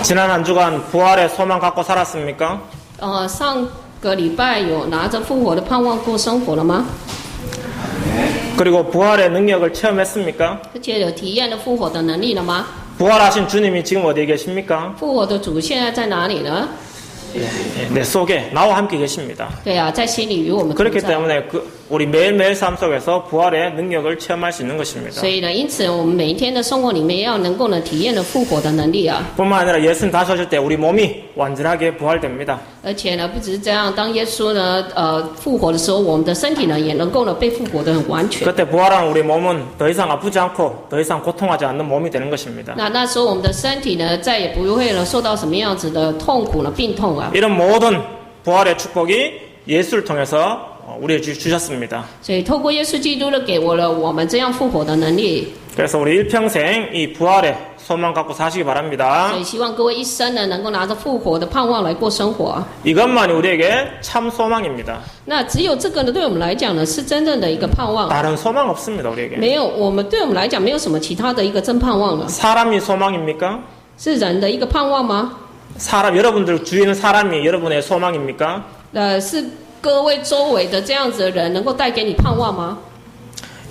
지난 한 주간 부활의 소망 갖고 살았습니까? 上个礼拜有拿着复活的盼望过生活了吗？ 그리고 부활의 능력을 체험했습니까? 而且有体验了复活的能力了吗？ 부활하신 주님이 지금 어디에 계십니까? 复活的主现在在哪里呢？ 내 속에 나와 함께 계십니다. 对啊，在心里与我们同 그렇기 在。 때문에 우리 매일매일 삶 속에서 부활의 능력을 체험할 수 있는 것입니다. 所以呢，因此我们每一天的生活里面要能够呢体验了复活的能力啊。 뿐만 아니라 예수님 다시 오실 때 우리 몸이 완전하게 부활됩니다. 而且呢，不只是这样，当耶稣呢复活的时候，我们的身体呢也能够呢被复活的很完全。 그때 부활한 우리 몸은 더 이상 아프지 않고 더 이상 고통하지 않는 몸이 되는 것입니다. 那时候我们的身体呢再也不会呢受到什么样子的痛苦呢病痛啊。 이런 모든 부활의 축복이 예수를 통해서 우리에게 주셨습니다. 所以透过耶稣基督呢给我们这样复活的能力。 그래서 우리 일평생 이 부활의 소망 갖고 사시기 바랍니다. 所以希望各位一生呢能够拿着复活的盼望来过生活。 이것만이 우리에게 참 소망입니다. 那只有这个呢对我们来讲呢是真正的一个盼望。 다른 소망 없습니다. 우리에게. 没有，对我们来讲没有什么其他的一个真盼望了。 사람이 소망입니까? 是人的一个盼望吗？ 사람 여러분들 주위에 있는 사람이 여러분의 소망입니까? 是各位周围的这样子的人能够带给你盼望吗？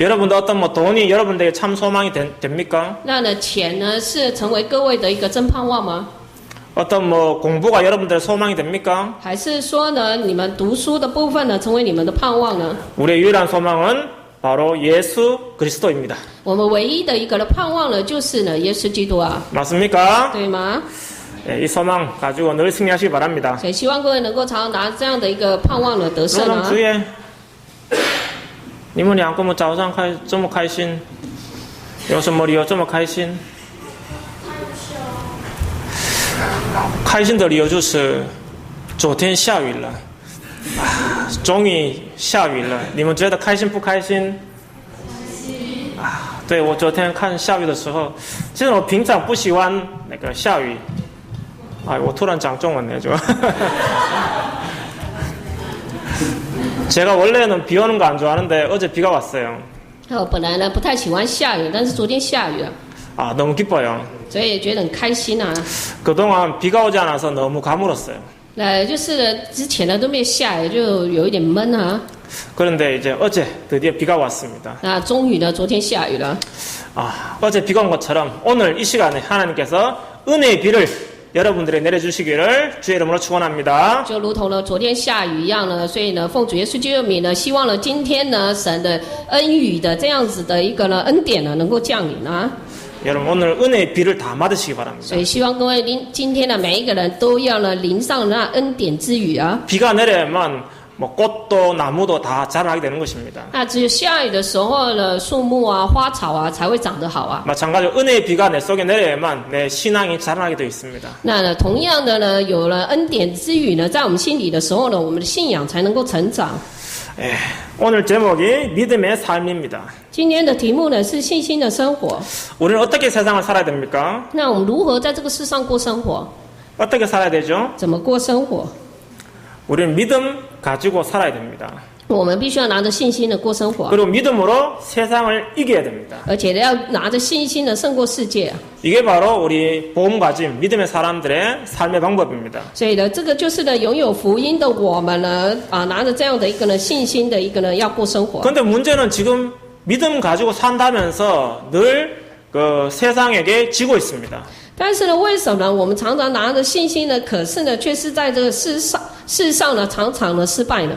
여러분들 어떤 돈이 여러분들에게 참 소망이 됩니까? 那呢钱呢是成为各位的一个真盼望吗？ 어떤 공부가 여러분들의 소망이 됩니까? 还是说呢你们读书的部分呢成为你们的盼望呢？ 우리의 유일한 소망은 바로 예수 그리스도입니다. 我们唯一的一个的盼望呢就是呢耶稣基督啊， 맞습니까? 对吗？ 이 소망 가지고 늘 승리하시기 바랍니다. 所以希望各位能够常常拿这样的一个盼望呢得胜 그럼 啊。 주위에 你们两个早上这么开心，有什么理由这么开心？开心的理由就是昨天下雨了，终于下雨了。你们觉得开心不开心？对，我昨天看下雨的时候，其实我平常不喜欢那个下雨。我突然讲中文了就。 제가 원래는 비 오는 거 안 좋아하는데 어제 비가 왔어요. 我本来呢不太喜欢下雨，但是昨天下雨了， 너무 기뻐요. 所以也觉得很开心啊。 그동안 비가 오지 않아서 너무 가물었어요. 就是呢之前呢都没有下雨，就有一点闷啊。 그런데 이제 어제 드디어 비가 왔습니다. 那终于呢昨天下雨了。 어제 비가 온 것처럼 오늘 이 시간에 하나님께서 은혜의 비를 여러분들에 내려주시기를 주의 이름으로 축원합니다. 就如同呢昨天下雨一样呢，所以呢奉主耶稣基督的名呢，希望呢今天呢神的恩雨的这样子的一个呢恩典呢能够降临啊。 여러분 오늘 은혜의 비를 다 받으시기 바랍니다. 所以希望各位今天的每一个人都要呢淋上那恩典之雨啊。 비가 내려야만 꽃도 나무도 다 자라게 되는 것입니다. 那只有下雨的时候呢，树木啊、花草啊才会长得好啊。 마찬가지로 은혜의 비가 내 속에 내려야만 내 신앙이 자라나게 되어 있습니다. 那呢，同样的呢，有了恩典之雨呢，在我们心里的时候呢，我们的信仰才能够成长。 오늘 제목이 믿음의 삶입니다. 今天的题目呢是信心的生活。 우리는 어떻게 세상을 살아야 됩니까? 那我们如何在这个世上过生活？ 어떻게 살아야 되죠? 怎么过生活？ 우리는 믿음 가지고 살아야 됩니다. 我们必须要拿着信心的过生活， 그리고 믿음으로 세상을 이겨야 됩니다. 而且要拿着信心的胜过世界。 이게 바로 우리 복음 가진 믿음의 사람들의 삶의 방법입니다. 所以呢，这个就是呢，拥有福音的我们呢，拿着这样的一个呢信心的一个呢要过生活。 그런데 문제는 지금 믿음 가지고 산다면서 늘 그 세상에게 지고 있습니다. 但是呢，为什么我们常常拿着信心呢？可是呢，却是在这个世上呢，常常呢失败呢？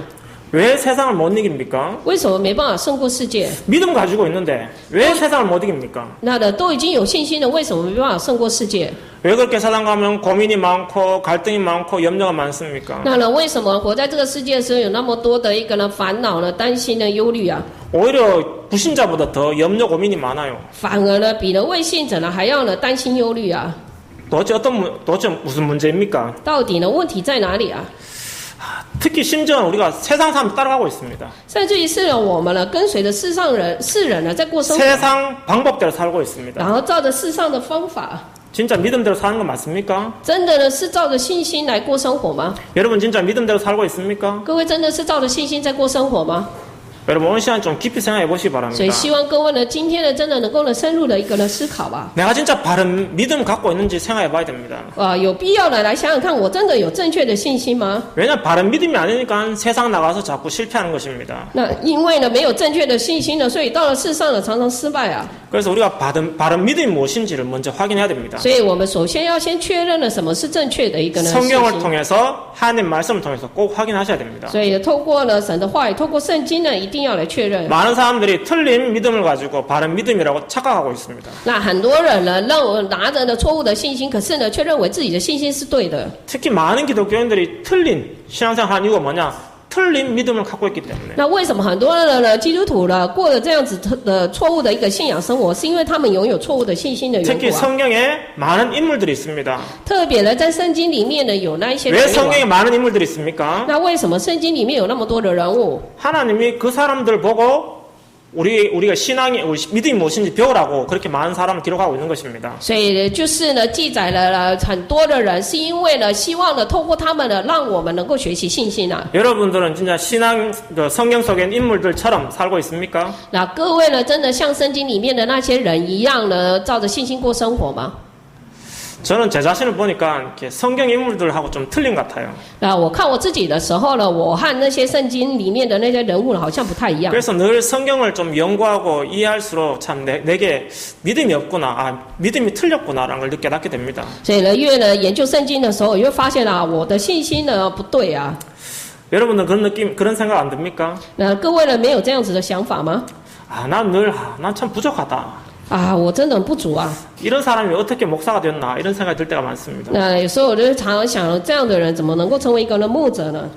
왜 세상을 못 이깁니까? 为什么没办法胜过世界？ 믿음 가지고 있는데 왜 세상을 못 이깁니까? 那的都已经有信心了，为什么没办法胜过世界？ 왜 그렇게 세상 가면 고민이 많고 갈등이 많고 염려가 많습니까? 那呢，为什么活在这个世界的时候有那么多的一个呢烦恼呢、担心呢、忧虑啊？ 오히려 불신자보다 더 염려 고민이 많아요. 反而呢，比呢未信者呢还要呢担心忧虑啊！ 도대체 무슨 문제입니까? 到底呢问题在哪里啊？ 특히 심지어는 우리가 세상 사람 따라가고 있습니다. 甚至于是呢，我们呢跟随着世人呢在过生活， 세상 방법대로 살고 있습니다. 然后照着世上的方法， 진짜 믿음대로 사는 거 맞습니까? 真的呢是照着信心来过生活吗？ 여러분 진짜 믿음대로 살고 있습니까? 各位真的是照着信心在过生活吗？ 여러분 오늘 시간 좀 깊이 생각해 보시기 所 바랍니다. 以希望各位呢，今天呢，真的能够呢深入的一个呢思考吧。 내가 진짜 바른 믿음 갖고 있는지 생각해 봐야 됩니다. 有必要的来想想看，我真的有正确的信心吗？ 왜냐하면 바른 믿음이 아니니까 세상 나가서 자꾸 실패하는 것입니다. 那因为呢没有正确的信心呢，所以到了世上呢常常失败啊。 그래서 우리가 바른 믿음이 무엇인지를 먼저 확인해야 됩니다. 所以我们首先要先确认了什么是正确的一个呢信 성경을 心。 통해서 하나님 말씀을 통해서 꼭 확인하셔야 됩니다. 所以透过呢神的话语，透过圣经呢，一定要来确认。 많은 사람들이 틀린 믿음을 가지고 바른 믿음이라고 착각하고 있습니다. 那很多人呢拿着呢错误的信心，可是呢却认为自己的信心是对的。 특히 많은 기독교인들이 틀린 신앙생활 하는 이유가 뭐냐? 틀린 믿음을 갖고 있기 때문에. 那为什么很多人呢基督徒呢过了这样子的错误的一个信仰生活，是因为他们拥有错误的信心的缘 특히 故啊。 성경에 많은 인물들이 있습니다. 特别呢在圣经里面呢有那一些 왜 人物啊 성경에 많은 인물들이 있습니까? 那为什么圣经里面有那么多的人物？ 하나님이 그 사람들 보고 우리가 신앙이 우리 믿음이 무엇인지 배우라고 그렇게 많은 사람을 기록하고 있는 것입니다. 所以就是呢记载了很多的人，是因为呢希望呢透过他们呢让我们能够学习信心啊。 여러분들은 진짜 신앙 성경 속의 인물들처럼 살고 있습니까? 那各位呢真的像圣经里面的那些人一样呢，照着信心过生活吗？ 저는 제 자신을 보니까 이렇게 성경 인물들하고 좀 틀린 것 같아요. 那我看我自己的时候呢，我和那些圣经里面的那些人物好像不太一样。 그래서 늘 성경을 좀 연구하고 이해할수록 참 내게 믿음이 없구나, 믿음이 틀렸구나라는 걸 깨닫게 됩니다. 所以呢，越呢研究圣经的时候，我就发现啊，我的信心呢不对啊。 여러분들 그런 생각 안 듭니까? 那各位呢没有这样子的想法吗？ 난 참 부족하다. 啊，我真的很不足啊。 이런 사람이 어떻게 목사가 됐나 이런 생각이 들 때가 많습니다. 那有时候我就常常想，这样的人怎么能够成为一个呢牧者呢？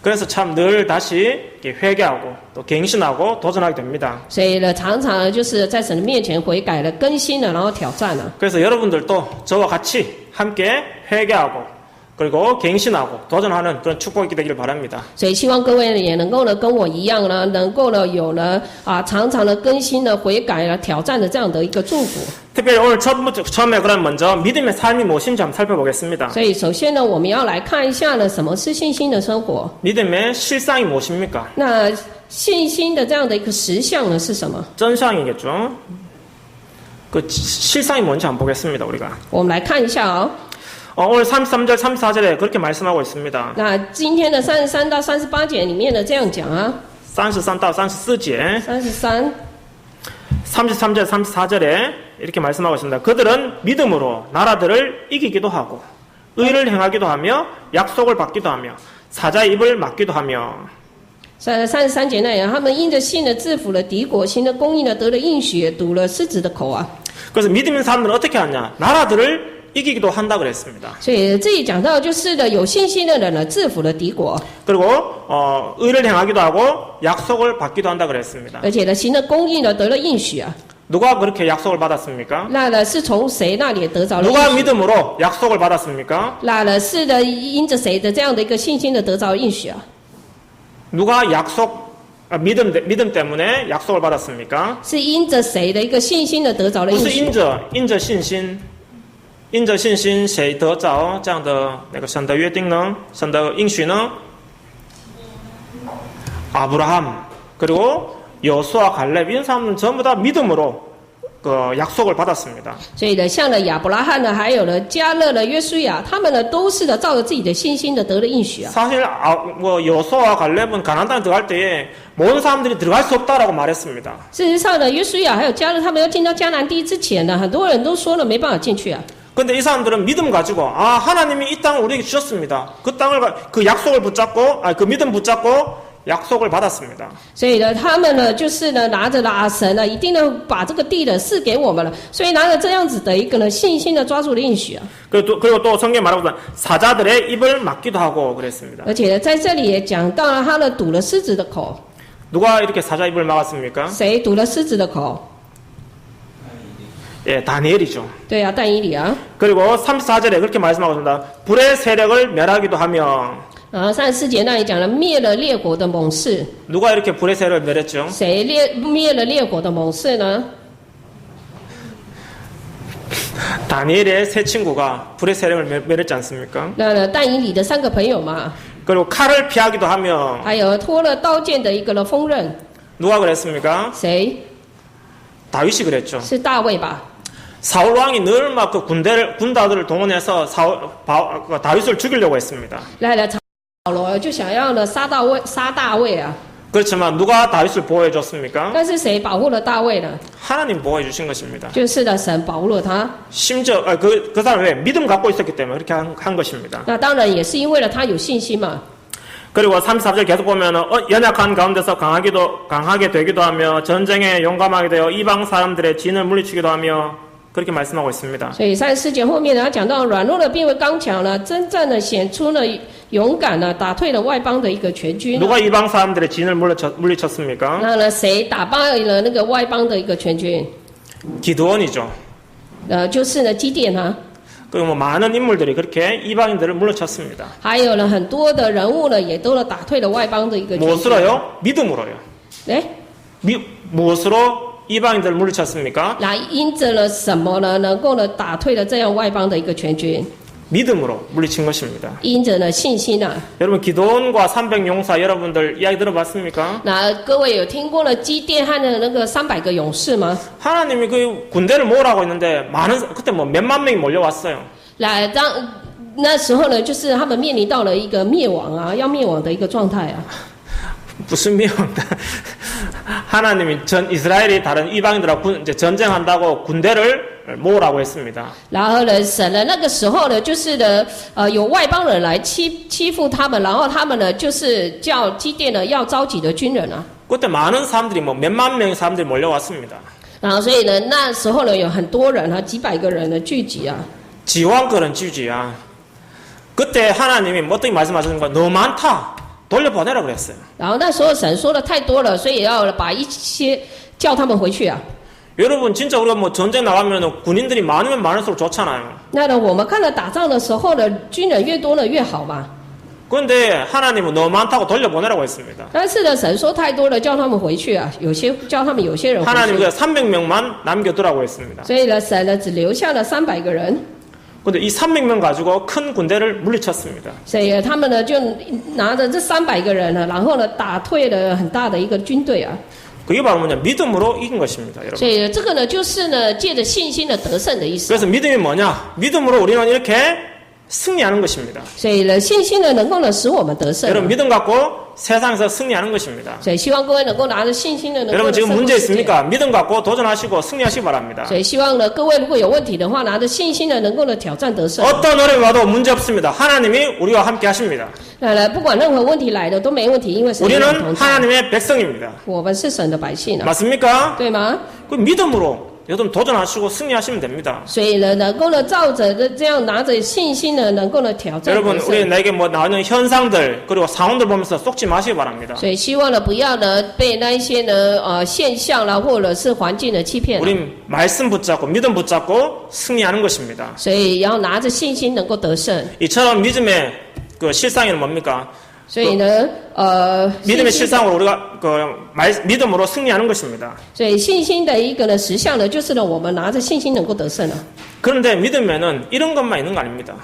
그래서 참 늘 다시 회개하고 또 갱신하고 도전하게 됩니다. 所以呢，常常呢就是在神的面前悔改了、更新了，然后挑战了。 그래서 여러분들도 저와 같이 함께 회개하고 그리고 갱신하고 도전하는 그런 축복이 되기를 바랍니다. 所以希望各位呢也能够呢跟我一样呢，能够呢有呢常常的更新呢、悔改了、挑战的这样的一个祝福。 특별히 오늘 처음에 그럼 먼저 믿음의 삶이 무엇인지 한번 살펴보겠습니다. 所以首先呢，我们要来看一下呢，什么是信心的生活？ 믿음의 실상이 무엇입니까? 那信心的这样的一个实相呢是什么？ 真相이겠죠. 그 실상이 뭔지 한번 보겠습니다. 우리가 我们来看一下哦。 오늘 33절, 34절에 그렇게 말씀하고 있습니다. 那今天的33到38节里面呢这样讲啊， 33到34节, 33 33절, 34절에 이렇게 말씀하고 있습니다. 그들은 믿음으로 나라들을 이기기도 하고 의를 행하기도 하며 약속을 받기도 하며 사자의 입을 막기도 하며 33节那样，他们因着信呢制服了敌国，行了公义呢得了应许，堵了狮子的口啊。 그래서 믿음 있는 사람들은 어떻게 하냐? 나라들을 이기기도 한다 그랬습니다. 所以这里讲到就是呢，有信心的人呢制服了敌国， 그리고 의를 행하기도 하고 약속을 받기도 한다 그랬습니다. 而且呢行了公义呢得了应许啊。 누가 그렇게 약속을 받았습니까? 那呢是从谁那里得着了应 누가 许？ 믿음으로 약속을 받았습니까? 那呢是的因着谁的这样的一个信心的得着应许啊？ 누가 믿음 때문에 약속을 받았습니까? 是因着谁的一个信心的得着了应 不是 许？ 因着信心谁得着这样的那个神的约定呢？神的应许呢？ 아브라함 그리고 여호수아 갈렙 이런 사람은 전부 다 믿음으로 그 약속을 받았습니다. 所以呢，像呢亚伯拉罕呢，还有呢加勒呢、约书亚，他们呢都是呢照着自己的信心的得了应许啊。 사실 여호수아와 갈렙은 가나안 땅에 들어갈 때에 모든 사람들이 들어갈 수 없다라고 말했습니다. 事实上呢，约书亚还有加勒他们要进到迦南地之前呢，很多人都说了没办法进去啊。 근데 이 사람들은 믿음 가지고 하나님이 이 땅을 우리에게 주셨습니다. 그 땅을 그 약속을 붙잡고 그 믿음 붙잡고 약속을 받았습니다. 所以呢，他们呢就是呢拿着了神呢，一定呢把这个地呢赐给我们了，所以拿着这样子的一个呢信心的抓住了应许啊。 그리고 또 성경에 말하고 사자들의 입을 막기도 하고 그랬습니다. 而且呢，在这里也讲到了，他呢堵了狮子的口。 누가 이렇게 사자 입을 막았습니까? 谁堵了狮子的口？ 예, 다니엘이죠. 对啊，但以理啊。 그리고 34절에 그렇게 말씀하고 있습니다. 불의 세력을 멸하기도 하며 34节那里讲了灭了列国的猛士， 누가 이렇게 불의 세력을 멸했죠? 谁灭了列国的猛士呢？ 다니엘의 세 친구가 불의 세력을 멸했지 않습니까? 那呢但以理的3个朋友嘛， 그리고 칼을 피하기도 하며 还有拖了刀剑的一个呢锋刃， 누가 그랬습니까? 谁？ 다윗이 그랬죠. 是大卫吧？ 사울 왕이 늘 막 그 군다들을 동원해서 다윗을 죽이려고 했습니다. 来了扫罗就想要呢杀大卫啊， 그렇지만 누가 다윗을 보호해 줬습니까? 但是谁保护了大卫呢？ 하나님 보호해 주신 것입니다. 就是呢神保护了他。 심지어 그 사람이 왜 믿음 갖고 있었기 때문에 그렇게 한 것입니다. 那当然也是因为了他有信心嘛。 그리고 34절 계속 보면은 연약한 가운데서 강하게 되기도 하며 전쟁에 용감하게 되어 이방 사람들의 진을 물리치기도 하며 그렇게 말씀하고 있습니다. 所以34节后面呢，他讲到软弱的变为刚强呢，真正的显出了勇敢呢，打退了外邦的一个全军。 누가 이방 사람들의 진을 물리쳤습니까? 那呢，谁打败了那个外邦的一个全军？ 기드온이죠. 就是呢基甸啊， 그리고 뭐 많은 인물들이 그렇게 이방인들을 물리쳤습니다. 还有呢很多的人物呢，也都呢打退了外邦的一个全军。 무엇으로요? 믿음으로요. 哎， 무엇으로 이방인들을 물리쳤습니까? 来因着了什么呢？能够呢打退了这样外邦的一个全军， 믿음으로 물리친 것입니다. 因着呢信心啊。 여러분 기드온과 300용사 여러분들 이야기 들어봤습니까? 那各位有听过了基甸和的那个300个勇士吗？ 하나님이 그 군대를 모으라고 했는데 그때 뭐 몇만 명이 몰려왔어요. 来，那时候呢，就是他们面临到了一个灭亡啊，要灭亡的一个状态啊。 무슨 미움다. 하나님이 전 이스라엘이 다른 이방인들하고 이제 전쟁한다고 군대를 모으라고 했습니다. 然后呢，神呢那个时候呢，就是呢，有外邦人来欺负他们，然后他们呢就是叫基甸呢要召集的军人啊。 그때 많은 사람들이 뭐 몇만 명의 사람들이 몰려왔습니다. 然后所以呢，那时候呢有很多人啊，几百个人的聚集啊。 지왕거는 지지야. 그때 하나님이 어떻게 말씀하셨는가? 너무 많다. 돌려보내라 그랬어요. 然后那时候神说的太多了，所以要把一些叫他们回去啊。 여러분 진짜 우리가 뭐 전쟁 나가면 군인들이 많으면 많을수록 좋잖아요. 那呢，我们看到打仗的时候呢，军人越多呢越好嘛。 그런데 하나님은 너무 많다고 돌려보내라고 했습니다. 但是呢，神说太多了，叫他们回去啊。叫他们有些人回 하나님은 去。 300명만 남겨두라고 했습니다. 所以呢，神呢只留下了300个人。 근데 이 300명 가지고 큰 군대를 물리쳤습니다. 所以他们呢就拿着这300个人呢，然后呢打退了很大的一个军队啊。 그게 바로 뭐냐? 믿음으로 이긴 것입니다, 여러분. 所以这个呢就是呢借着信心的得胜的意思。 그래서 믿음이 뭐냐? 믿음으로 우리는 이렇게 승리하는 것입니다. 所以呢信心呢能够呢使我们得胜。 여러분 믿음 갖고 세상에서 승리하는 것입니다. 所以希望各位能够拿着信心呢能够 여러분 呢 지금 胜过 문제 世界。 있습니까? 믿음 갖고 도전하시고 승리하시기 바랍니다. 所以希望呢各位如果有问题的话，拿着信心呢能够呢挑战得胜。 어떤 어려움이 와도 문제 없습니다. 하나님이 우리와 함께 하십니다. 不管任何问题来的都没问题，因为神与我们 우리는 同在。 하나님의 백성입니다. 我们是神的百姓啊， 맞습니까? 对吗？ 그 믿음으로 여러분 도전하시고 승리하시면 됩니다. 所以呢，能够呢照着这样拿着信心呢，能够呢挑战得 여러분 胜。 우리 나에게 뭐 나오는 현상들 그리고 상황들 보면서 속지 마시기 바랍니다. 所以希望呢不要呢被那一些呢现象啦，或者是环境的欺骗。 우린 말씀 붙잡고 믿음 붙잡고 승리하는 것입니다. 所以要拿着信心能够得胜。 이처럼 믿음의 그 실상에는 뭡니까? 所以呢， 믿음의 信心 실상으로 우리가 믿음으로 승리하는 것입니다. 所以信心的一个呢实相呢，就是呢我们拿着信心能够得胜了。 그런데 믿으면은 이런 것만 있는 거 아닙니다.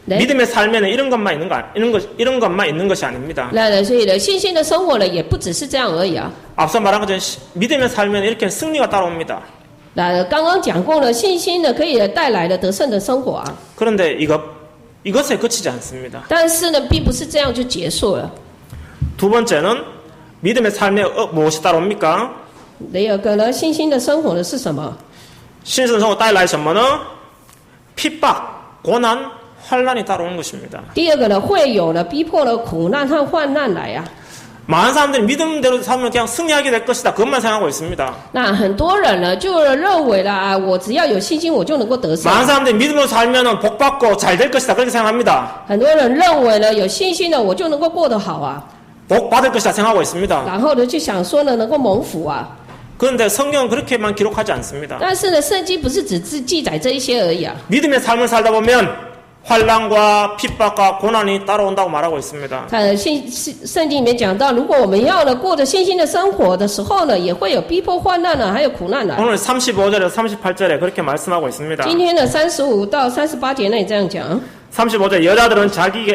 네. 믿음의 삶에는 이런 것만 있는 것이 아닙니다. 那所以呢，信心的生活呢，也不只是这样而已啊。 앞서 말한 것처럼 믿음의 삶에는 이렇게 승리가 따라옵니다. 那刚刚讲过了，信心呢可以带来的得胜的生活啊。 그런데 이것에 그치지 않습니다. 但是呢，并不是这样就结束了。 두 번째는 믿음의 삶에 무엇이 따라옵니까? 第二个呢，信心的生活呢是什么？ 신선生活带来什么呢? 핍박, 고난, 환난이 따라오는 것입니다. 第二个呢，会有呢逼迫了苦难和患难来啊。 많은 사람들이 믿음대로 살면 그냥 승리하게 될 것이다. 그것만 생각하고 있습니다. 那很多人呢就认为啦，我只要有信心，我就能够得胜。 많은 사람들이 믿음으로 살면 복 받고 잘 될 것이다. 그렇게 생각합니다. 很多人认为呢，有信心呢，我就能够过得好啊。 복 받을 것이다 생각하고 있습니다. 然后呢，就想说呢，能够蒙福啊。 그런데 성경은 그렇게만 기록하지 않습니다. 但是呢，圣经不是只记载这一些而已啊。 믿음의 삶을 살다 보면 환난과 핍박과 고난이 따라온다고 말하고 있습니다. 看圣经里面讲到，如果我们要呢过着信心的生活的时候呢，也会有逼迫、患难呢，还有苦难来。 오늘 35절에서 38절에 그렇게 말씀하고 있습니다. 今天的35到38节那里这样讲。 35절 여자들은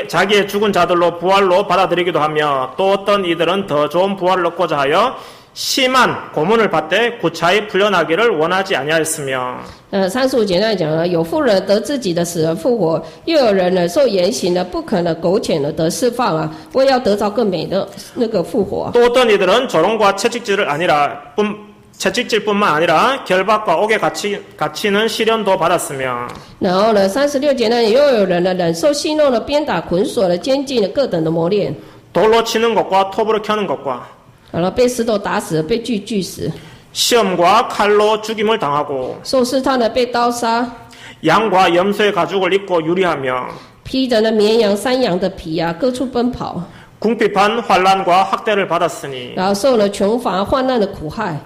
자기의 죽은 자들로 부활로 받아들이기도 하며 또 어떤 이들은 더 좋은 부활을 얻고자 하여 심한 고문을 받되 고차히 풀려나기를 원하지 아니하였으며 35节那讲了，有妇人得自己的死而复活，又有人呢受严刑呢不可能苟且呢得释放啊，为要得着更美的那个复活。 또 어떤 이들은 조롱과 채찍질뿐만 아니라 결박과 옥에 갇히는 시련도 받았으며 然后呢，36节呢，又有人呢忍受戏弄的鞭打、捆锁的、监禁的各等的磨练， 돌로 치는 것과 톱으로 켜는 것과 然后被石头打死，被锯死， 시험과 칼로 죽임을 당하고 受试探的被刀杀， 양과 염소의 가죽을 입고 유리하며 披着呢绵羊、山羊的皮啊，各处奔跑， 궁핍한 환난과 학대를 받았으니 然后受了穷乏、患难的苦害。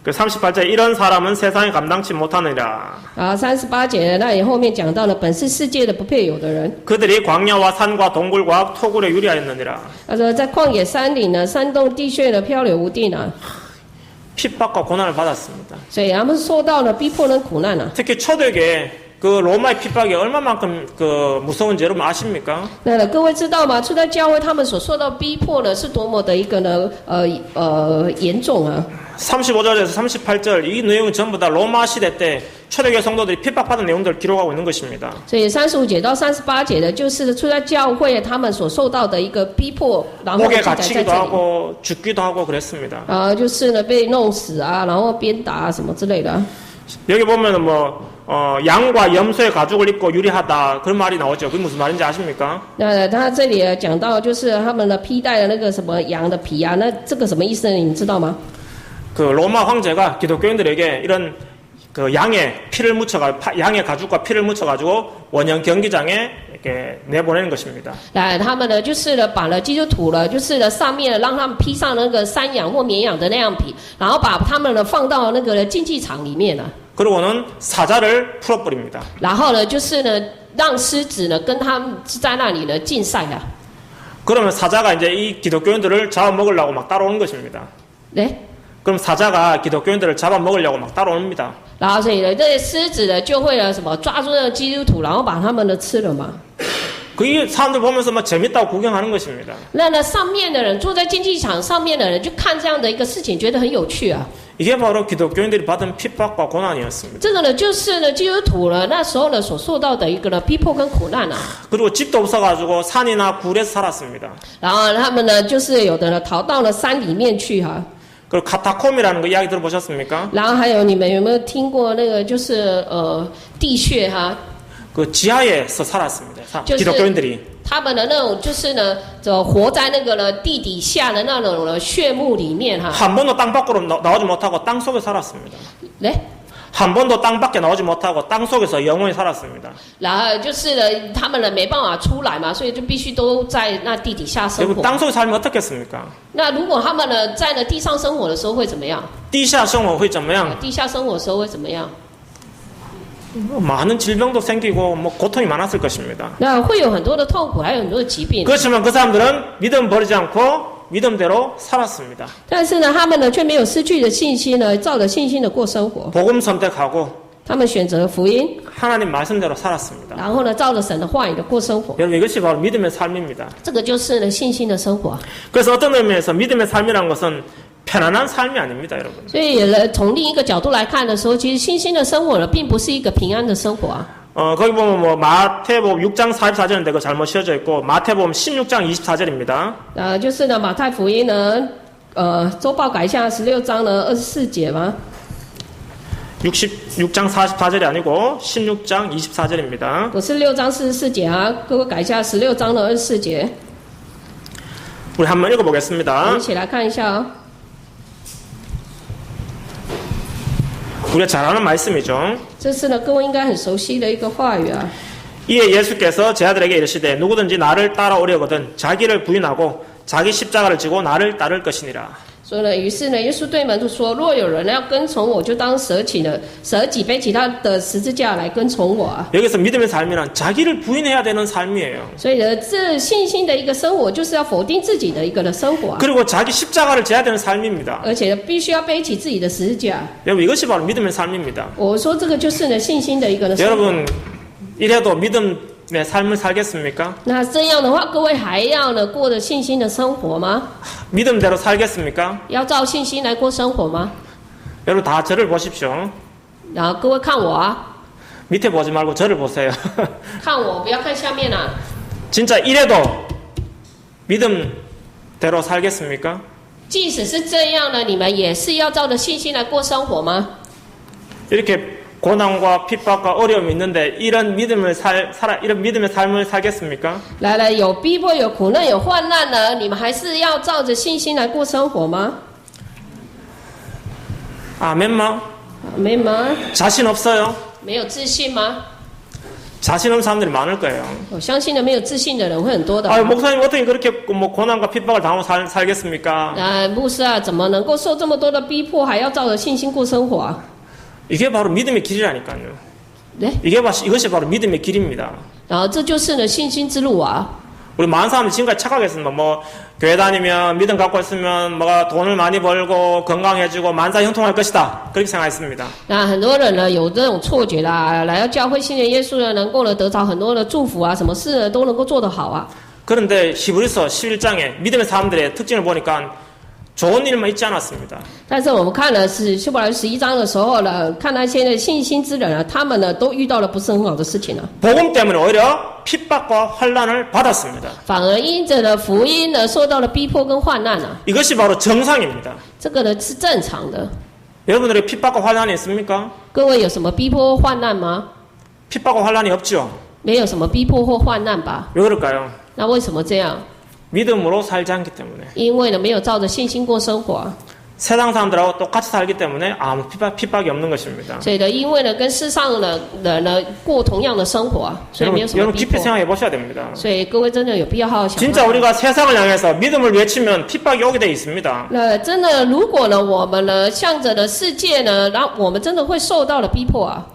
그 38절 이런 사람은 세상에 감당치 못하느니라 啊，38节那也后面讲到了，本是世界的不配有的人。 그들이 광야와 산과 동굴과 토굴에 유리하였느니라 他说，在旷野、山岭呢、山洞、地穴呢，漂流无定啊， 핍박과 고난을 받았습니다 所以他们受到了逼迫跟苦难啊。 특히 초대교회 그 로마의 핍박이 얼마만큼 그 무서운지 여러분 아십니까? 那各位知道吗？初代教会他们所受到逼迫呢，是多么的一个呢严重啊！ 35절에서 38절 이 내용은 전부 다 로마 시대 때 초대교회 성도들이 핍박받은 내용들을 기록하고 있는 것입니다. 所以35节到38节的，就是初代教会他们所受到的一个逼迫，然后 옥에 记载在 갇히기도 这里。 하고 죽기도 하고 그랬습니다. 就是呢被弄死啊，然后鞭打啊什么之类的啊。 여기 보면은 양과 염소의 가죽을 입고 유리하다 그런 말이 나오죠. 그게 무슨 말인지 아십니까? 那他这里讲到，就是他们的披戴的那个什么羊的皮啊，那这个什么意思呢？你知道吗？ 그 로마 황제가 기독교인들에게 이런 그 양의 피를 묻혀가지고 양의 가죽과 피를 묻혀가지고 원형 경기장에 이렇게 내보내는 것입니다. 他们呢，就是呢，把了基督徒了，就是呢，上面呢让他们披上那个山羊或绵羊的那样皮，然后把他们呢放到那个竞技场里面了。 그리고는 사자를 풀어버립니다. 然后呢，就是呢，让狮子呢跟他们在那里呢竞赛了。 그러면 사자가 이제 이 기독교인들을 잡아먹으려고 막 따라오는 것입니다. 네？ 그럼 사자가 기독교인들을 잡아먹으려고 막 따라옵니다. 然后所以呢，这些狮子呢就会呢什么抓住那个基督徒，然后把他们呢吃了嘛。 그 사람들 보면서 막 재밌다고 구경하는 것입니다. 那呢，上面的人坐在竞技场上面的人就看这样的一个事情，觉得很有趣啊。 이게 바로 기독교인들이 받은 핍박과 고난이었습니다. 这个呢，就是呢基督徒呢那时候呢所受到的一个呢逼迫跟苦难啊。 그리고 집도 없어가지고 산이나 굴에서 살았습니다. 然后他们呢，就是有的呢逃到了山里面去哈。 그리고 카타콤이라는 거 이야기 들어보셨습니까? 然后还有你们有没有听过那个就是地穴哈？ 그 지하에서 살았습니다. 기독교인들이. 他们的那种就是呢，活在那个呢地底下的那种呢穴墓里面哈。 한 번도 땅 밖으로 나오지 못하고 땅 속에 살았습니다. 네？ 한 번도 땅 밖에 나오지 못하고 땅 속에서 영원히 살았습니다. 然后就是呢，他们呢没办法出来嘛，所以就必须都在那地底下生 여러분 活。 땅 속에 살면 어떻겠습니까? 那如果他们呢在呢地上生活的时候会怎么样？ 地下生活会怎么样? 地下生活的时候会怎么样？ 많은 질병도 생기고 뭐 고통이 많았을 것입니다. 那会有很多的痛苦，还有很多的疾病。 그렇지만 그 사람들은 믿음 버리지 않고 믿음대로 살았습니다. 但是呢，他们呢却没有失去的信心呢，照着信心的过生活。 복음 선택하고 他们选择福音， 하나님 말씀대로 살았습니다. 然后呢，照着神的话语的过生活。 여러분 이것이 바로 믿음의 삶입니다. 这个就是呢信心的生活。 그래서 어떤 의미에서 믿음의 삶이라는 것은 편안한 삶이 아닙니다, 여러분. 所以呢，从另一个角度来看的时候，其实信心的生活呢，并不是一个平安的生活啊。 거기 보면 뭐 마태복음 6장 44절인데 그거 잘못 씌워져 있고 마태복음 16장 24절입니다. 就是呢，马太福音呢，周报改一下16章呢24节嘛。 66장 44절이 아니고 16장 24절입니다. 不是6章44节啊，各位改一下16章的24节。 우리 한번 我们 읽어보겠습니다. 一起来看一下哦。 우리가 잘 아는 말씀이죠. 这是呢，各位应该很熟悉的一个话语啊。 이에 예수께서 제 아들에게 이르시되 누구든지 나를 따라오려거든 자기를 부인하고 자기 십자가를 지고 나를 따를 것이니라. 所以呢，于是呢，耶稣对门徒说：“若有人要跟从我，就当舍己背起他的十字架来跟从我啊。” 여기서 믿음의 삶이란 자기를 부인해야 되는 삶이에요. 所以呢，这信心的一个生活，就是要否定自己的一个的生活啊， 그리고 자기 십자가를 져야 되는 삶입니다. 而且必须要背起自己的十字架。 여러분 이것이 바로 믿음의 삶입니다. 我说这个就是呢信心的一个的生活。 여러분 이래도 믿음 네, 삶을 살겠습니까? 那这样的话，各位还要呢过着信心的生活吗？ 믿음대로 살겠습니까? 要照信心来过生活吗？ 여러분 다 저를 보십시오. 然后各位看我啊， 밑에 보지 말고 저를 보세요. 看我，不要看下面啊。 진짜 이래도 믿음대로 살겠습니까? 即使是这样呢，你们也是要照着信心来过生活吗？ 이렇게 고난과 핍박과 어려움이 있는데 이런 믿음의 삶을 살겠습니까? 来了，有逼迫、有苦难、有患难呢，你们还是要照着信心来过生活吗？ 아멘마? 没吗？ 자신 없어요? 没有自信吗？ 자신 없는 사람들이 많을 거예요. 我相信呢，没有自信的人会很多的。 목사님 어떻게 그렇게 뭐 고난과 핍박을 당하고 살겠습니까? 牧师啊，怎么能够受这么多的逼迫，还要照着信心过生活啊？ 이게 바로 믿음의 길이라니까요. 对， 이것이 바로 믿음의 길입니다. 然后这就是呢信心之路啊。 우리 많은 사람들이 지금까지 착각했습니다. 뭐 교회 다니면 믿음 갖고 있으면 뭐가 돈을 많이 벌고 건강해지고 만사형통할 것이다. 그렇게 생각했습니다. 那很多人呢有这种错觉啦，来到教会信任耶稣呢，能够呢得着很多的祝福啊，什么事呢都能够做得好啊。 그런데 히브리서 11장에 믿음의 사람들의 특징을 보니까 좋은 일만 있지 않았습니다. 但是我们看的是希伯来11章的时候呢，看那些的信心之人啊，他们呢都遇到了不是很好的事情啊， 복음 때문에 오히려 핍박과 환난을 받았습니다. 反而因着呢福音呢受到了逼迫跟患难啊， 이것이 바로 정상입니다. 这个呢是正常的。 여러분들의 핍박과 환난이 있습니까? 各位有什么逼迫或患难吗？ 핍박과 환난이 없죠. 没有什么逼迫或患难吧？ 왜 그럴까요? 那为什么这样？ 믿음으로 살지 않기 때문에. 因为呢没有照着信心过生活啊。 세상 사람들하고 똑같이 살기 때문에 아무 핍박이 없는 것입니다. 所以呢，因为呢，跟世上的人呢过同样的生活啊，所以没有什么 여러분 逼 깊이 迫。 생각해 보셔야 됩니다. 所以各位真的有必要好好想。 진짜 우리가 세상을 향해서 믿음을 외치면 핍박이 오게 돼 있습니다. 那真的，如果呢，我们呢向着的世界呢，然后我们真的会受到了逼迫啊。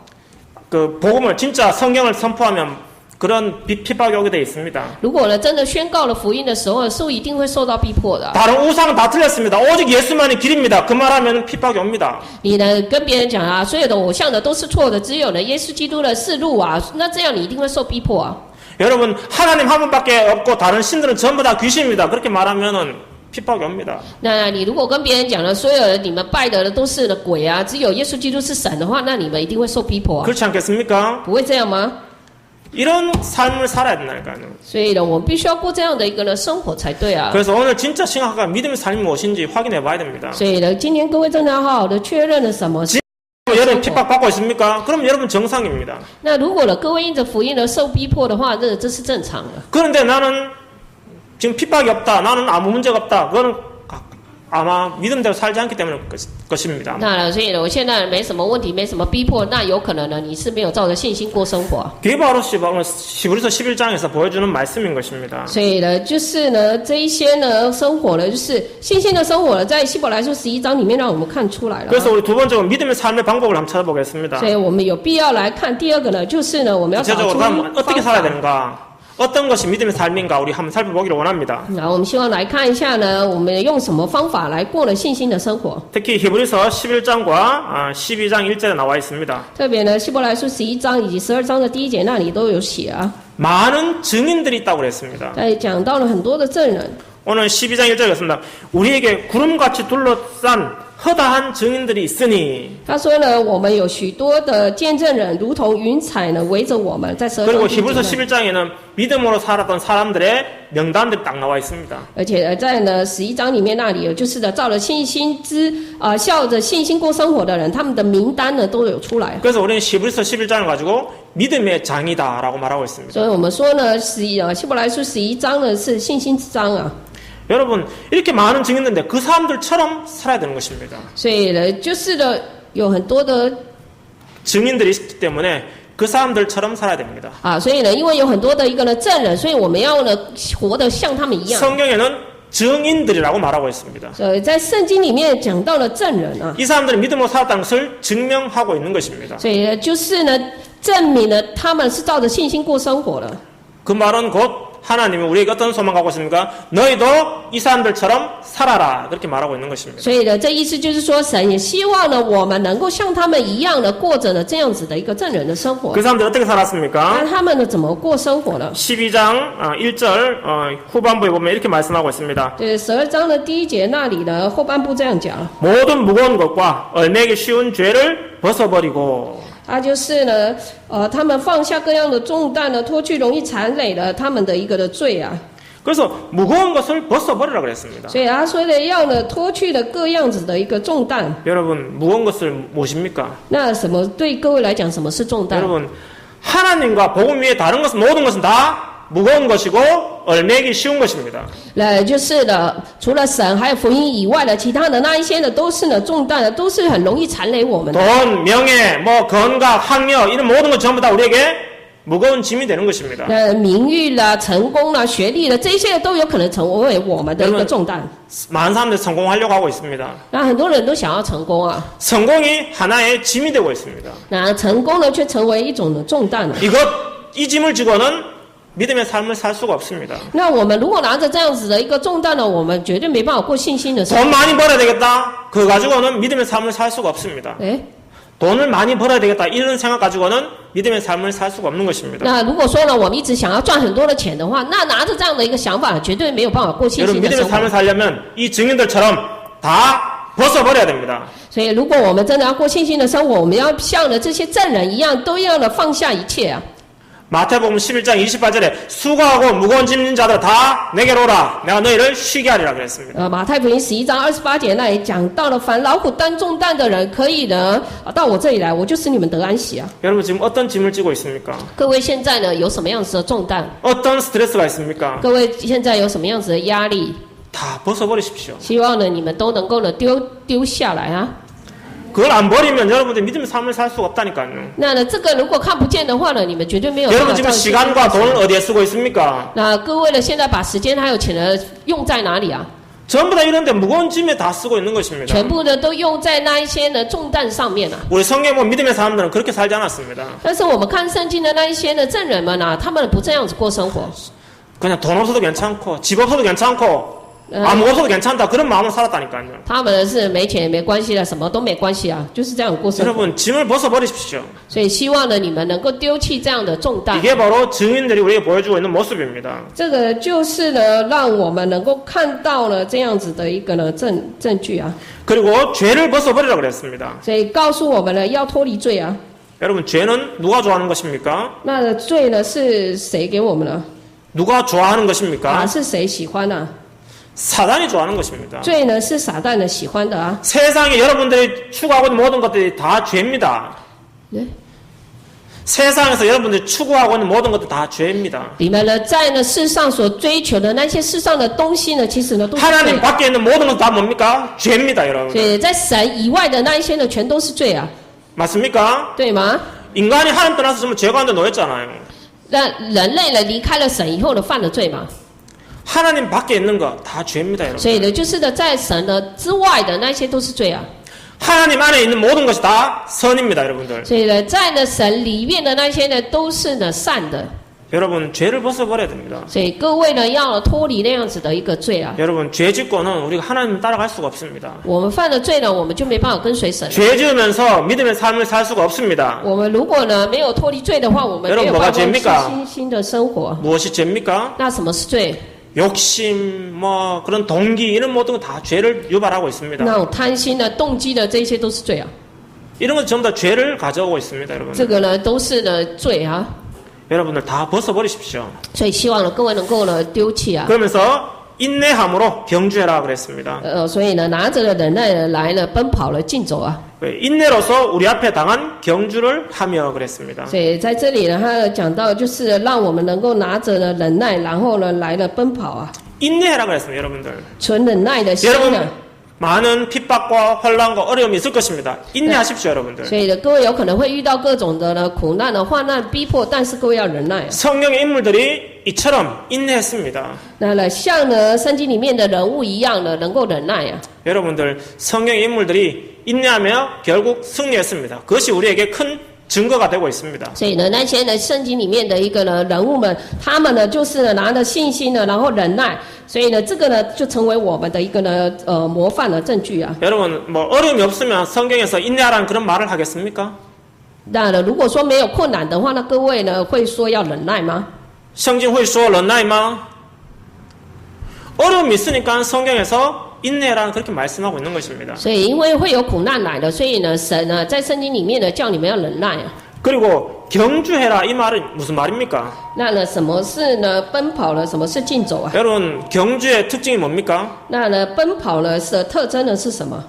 그 복음을 진짜 성경을 선포하면 그런 핍박이 오게 돼 있습니다. 如果呢真的宣告了福音的时候，是一定会受到逼迫的啊。 다른 우상은 다 틀렸습니다. 오직 예수만이 길입니다. 그 말하면 핍박이 옵니다. 你呢跟别人讲啊，所有的偶像呢都是错的，只有呢耶稣基督的是路啊，那这样你一定会受逼迫啊。 여러분 하나님 한 분밖에 없고 다른 신들은 전부 다 귀신입니다. 그렇게 말하면은 핍박이 옵니다. 那你如果跟别人讲了，所有的你们拜的都是鬼啊，只有耶稣基督是神的话，那你们一定会受逼迫啊， 그렇지 않겠습니까? 不会这样吗？ 이런 삶을 살아야 된다니까요. 所以呢，我们必须要过这样的一个呢生活才对啊。 그래서 오늘 진짜 심각한 믿음의 삶이 무엇인지 확인해 봐야 됩니다. 所以呢，今天各位真的要好好的确认了什么是。 여러분 핍박 받고 있습니까? 그럼 여러분 정상입니다. 那如果呢，各位因着福音而受逼迫的话，这是正常的。 그런데 나는 지금 핍박이 없다. 나는 아무 문제가 없다. 그거는 아마 믿음대로 살지 않기 때문에 것입니다. 那所以呢，我现在没什么问题，没什么逼迫，那有可能呢，你是没有照着信心过生活。 그게 바로 히브리서 11장에서 보여주는 말씀인 것입니다. 所以呢，就是呢，这一些呢生活呢，就是信心的生活呢，在希伯来书11章里面让我们看出来了。 그래서 우리 두 번째로 믿음의 삶의 방법을 한번 찾아보겠습니다. 所以我们有必要来看第二个呢，就是呢，我们要找出 구체적으로 그럼 어떻게 方 살아야 法。 되는가? 어떤 것이 믿음의 삶인가? 우리 한번 살펴보기를 원합니다. 然后我们希望来看一下呢，我们用什么方法来过了信心的生活。 특히 히브리서 11장과 12장 1절에 나와 있습니다. 特别呢，希伯来书11章以及12章的第1节那里都有写啊， 많은 증인들이 있다고 그랬습니다. 讲到了很多的证人。 오늘 12장 1절에 그렇습니다. 우리에게 구름같이 둘러싼 허다한 증인들이 있으니 他说呢，我们有许多的见证人，如同云彩呢围着我们，在12章 그리고 第一节 히브리서 呢 11장에는 믿음으로 살았던 사람들의 명단들이 딱 나와 있습니다. 而且在呢11章里面那里有就是呢，照着信心笑着信心过生活的人，他们的名单呢都有出来。 그래서 우리는 히브리서 11장을 가지고 믿음의 장이다라고 말하고 있습니다. 所以我们说呢，希伯来书11章呢是信心之章啊。 여러분 이렇게 많은 증인들인데 그 사람들처럼 살아야 되는 것입니다. 所以呢，就是呢有很多的 증인들이 있기 때문에 그 사람들처럼 살아야 됩니다. 啊，所以呢，因为有很多的一个呢证人，所以我们要呢活得像他们一样。 성경에는 증인들이라고 말하고 있습니다. 在圣经里面讲到了证人啊， 이 사람들은 믿음으로 살았다는 것을 증명하고 있는 것입니다. 所以呢就是呢证明了他们是照着信心过生活的。 그 말은 곧 하나님은 우리에게 어떤 소망 갖고 있습니까? 너희도 이 사람들처럼 살아라. 그렇게 말하고 있는 것입니다. 所以呢，这意思就是说，神也希望呢，我们能够像他们一样的过着呢这样子的一个正人的生活 그 。 사람들 어떻게 那 살았습니까? 他们呢怎么过生活呢？ 12장 1절 후반부에 보면 이렇게 말씀하고 있습니다. 对，12章的第1节那里呢，后半部这样讲， 모든 무거운 것과 얼매기 쉬운 죄를 벗어버리고 他就是呢，他们放下各样的重担呢，脱去容易缠累的他们的一个的罪啊。 그래서 무거운 것을 벗어버리라 그랬습니다. 所以他说的要呢脱去了各样子的一个重担。 여러분 무거운 것을 무엇입니까? 那什么对各位来讲，什么是重担？ 여러분 하나님과 복음 위에 다른 것은 모든 것은 다 무거운 것이고 얼매기 쉬운 것입니다. 就是呢，除了神还有福音以外的其他的那一些呢，都是呢重担的，都是很容易缠累我们的。 돈, 명예, 뭐 건강, 학력 이런 모든 것 전부 다 우리에게 무거운 짐이 되는 것입니다. 名誉啦、成功啦、学历啦，这些都有可能成为我们的一个重担。 많은 사람들이 성공하려고 하고 있습니다. 那很多人都想要成功啊， 성공이 하나의 짐이 되고 있습니다. 那成功呢却成为一种的重担了。 이 짐을 지고는 믿음의 삶을 살 수가 없습니다. 那我们如果拿着这样子的一个重担呢，我们绝对没办法过信心的生 돈 活。 많이 벌어야 되겠다. 그거 가지고는 믿음의 삶을 살 수가 없습니다. 哎， 돈을 많이 벌어야 되겠다. 이런 생각 가지고는 믿음의 삶을 살 수가 없는 것입니다. 那如果说呢，我们一直想要赚很多的钱的话，那拿着这样的一个想法，绝对没有办法过信 여러분 心的 믿음의 生活 삶을 。 살려면 이 증인들처럼 다 벗어버려야 됩니다. 所以，如果我们真的要过信心的生活，我们要像呢这些证人一样，都要呢放下一切啊。 마태복음 11장 28절에 수고하고 무거운 짐 있는 자들 다 내게로 오라. 내가 너희를 쉬게 하리라 그랬습니다. 马太福音11章28节那里讲到了，凡劳苦担重担的人，可以呢到我这里来，我就使你们得安息啊。 여러분 지금 어떤 짐을 지고 있습니까? 各位现在呢有什么样子的重担？ 어떤 스트레스가 있습니까? 各位现在有什么样子的压力？ 다 벗어버리십시오. 希望呢你们都能够呢丢下来啊。 그걸 안 버리면 여러분들 믿음의 삶을 살 수가 없다니까요. 那呢这个如果看不见的话呢，你们绝对没有办 여러분 法 지금 照信心 시간과 돈을 어디에 쓰고 있습니까? 那各位呢现在把时间还有钱呢用在哪里啊？ 전부 다 이런데 무거운 짐에 다 쓰고 있는 것입니다. 全部呢都用在那一些呢重担上面啊。 우리 성경 뭐 믿음의 사람들은 그렇게 살지 않았습니다. 但是我们看圣经的那一些呢证人们啊，他们不这样子过生活。 그냥 돈 없어도 괜찮고 집 없어도 괜찮고 아무 없어도 괜찮다 그런 마음으로 살았다니까요. 他们是没钱也没关系的，什么都没关系啊，就是这样过生活。 여러분 짐을 벗어버리십시오. 所以希望呢，你们能够丢弃这样的重担。 이게 바로 증인들이 우리에게 보여주고 있는 모습입니다. 这个就是呢，让我们能够看到了这样子的一个呢证据啊。 그리고 죄를 벗어버리라 그랬습니다. 所以告诉我们呢，要脱离罪啊。 여러분 죄는 누가 좋아하는 것입니까? 那罪呢是谁给我们呢？ 누가 좋아하는 啊， 것입니까? 是谁喜欢呢？ 사단이 좋아하는 것입니다. 罪呢是撒旦呢喜欢的啊。 세상에 여러분들이 추구하고 있는 모든 것들이 다 죄입니다. 네? 세상에서 여러분들이 추구하고 있는 모든 것들 다 죄입니다. 你们呢在呢世上所追求的那些世上的东西呢，其实呢都是罪。 하나님 밖에 있는 모든 것은 다 뭡니까? 죄입니다, 所 여러분. 以在神以外的那一些呢，全都是罪啊， 맞습니까? 对吗？ 인간이 하나님 떠나서 정말 죄 가운데 놓였잖아요. 那人类呢离开了神以后呢，犯了罪嘛。 하나님 밖에 있는 거 다 죄입니다, 所以 여러분. 呢，就是呢，在神呢之外的那些都是罪啊。 하나님 안에 있는 모든 것이 다 선입니다, 여러분들. 所以呢，在呢神里面的那些呢，都是呢善的。 여러분 죄를 벗어버려야 됩니다. 所以各位呢，要脱离那样子的一个罪啊。 여러분 죄 짓고는 우리가 하나님 따라갈 수가 없습니다. 我们犯了罪呢，我们就没办法跟随神。 죄 지으면서 믿음의 삶을 살 수가 없습니다. 我们如果呢没有脱离罪的话，我们没有办法过新的生活。 무엇이 죄입니까? 那什么是罪？ 욕심, 뭐 그런 동기 이런 모든 건 다 죄를 유발하고 있습니다. 那种贪心的、动机的，这些都是罪啊。 이런 것 전부 다 죄를 가져오고 있습니다, 这 여러분. 个呢都是呢罪啊。 여러분들 다 벗어버리십시오. 所以希望呢各位能够呢丢弃啊。 그러면서 인내함으로 경주해라 그랬습니다. 所以呢拿着了忍耐呢来了奔跑了竞走啊。 인내로서 우리 앞에 당한 경주를 하며 그랬습니다. 所以在这里呢，他讲到就是让我们能够拿着呢忍耐，然后呢来了奔跑啊， 인내해라 그랬습니다, 여러분들. 存忍耐的心 여러분 呢。 많은 핍박과 혼란과 어려움이 있을 것입니다. 인내하십시오, 여러분들. 所以呢，各位有可能会遇到各种的呢苦难的患难逼迫，但是各位要忍耐啊。 성경의 인물들이 이처럼 인내했습니다. 那呢，像呢圣经里面的人物一样呢，能够忍耐啊。 여러분들 성경의 인물들이 인내하며 결국 승리했습니다. 그것이 우리에게 큰 증거가 되고 있습니다. 所以呢，那些呢圣经里面的一个呢人物们，他们呢就是呢拿着信心呢，然后忍耐，所以呢这个呢就成为我们的一个呢模范的证据啊。 여러분 뭐 어려움이 없으면 성경에서 인내하라는 그런 말을 하겠습니까? 那呢如果说没有困难的话，那各位呢会说要忍耐吗？ 성경会说忍耐吗? 어려움이 있으니까 성경에서 인내라는 그렇게 말씀하고 있는 것입니다. 所以因为会有苦难来的，所以呢神呢在圣经里面呢叫你们要忍耐啊。 그리고 경주해라 이 말은 무슨 말입니까? 那呢什么是呢奔跑呢？什么是竞走啊？ 여러분 경주의 특징이 뭡니까? 那呢奔跑呢是特征呢是什么？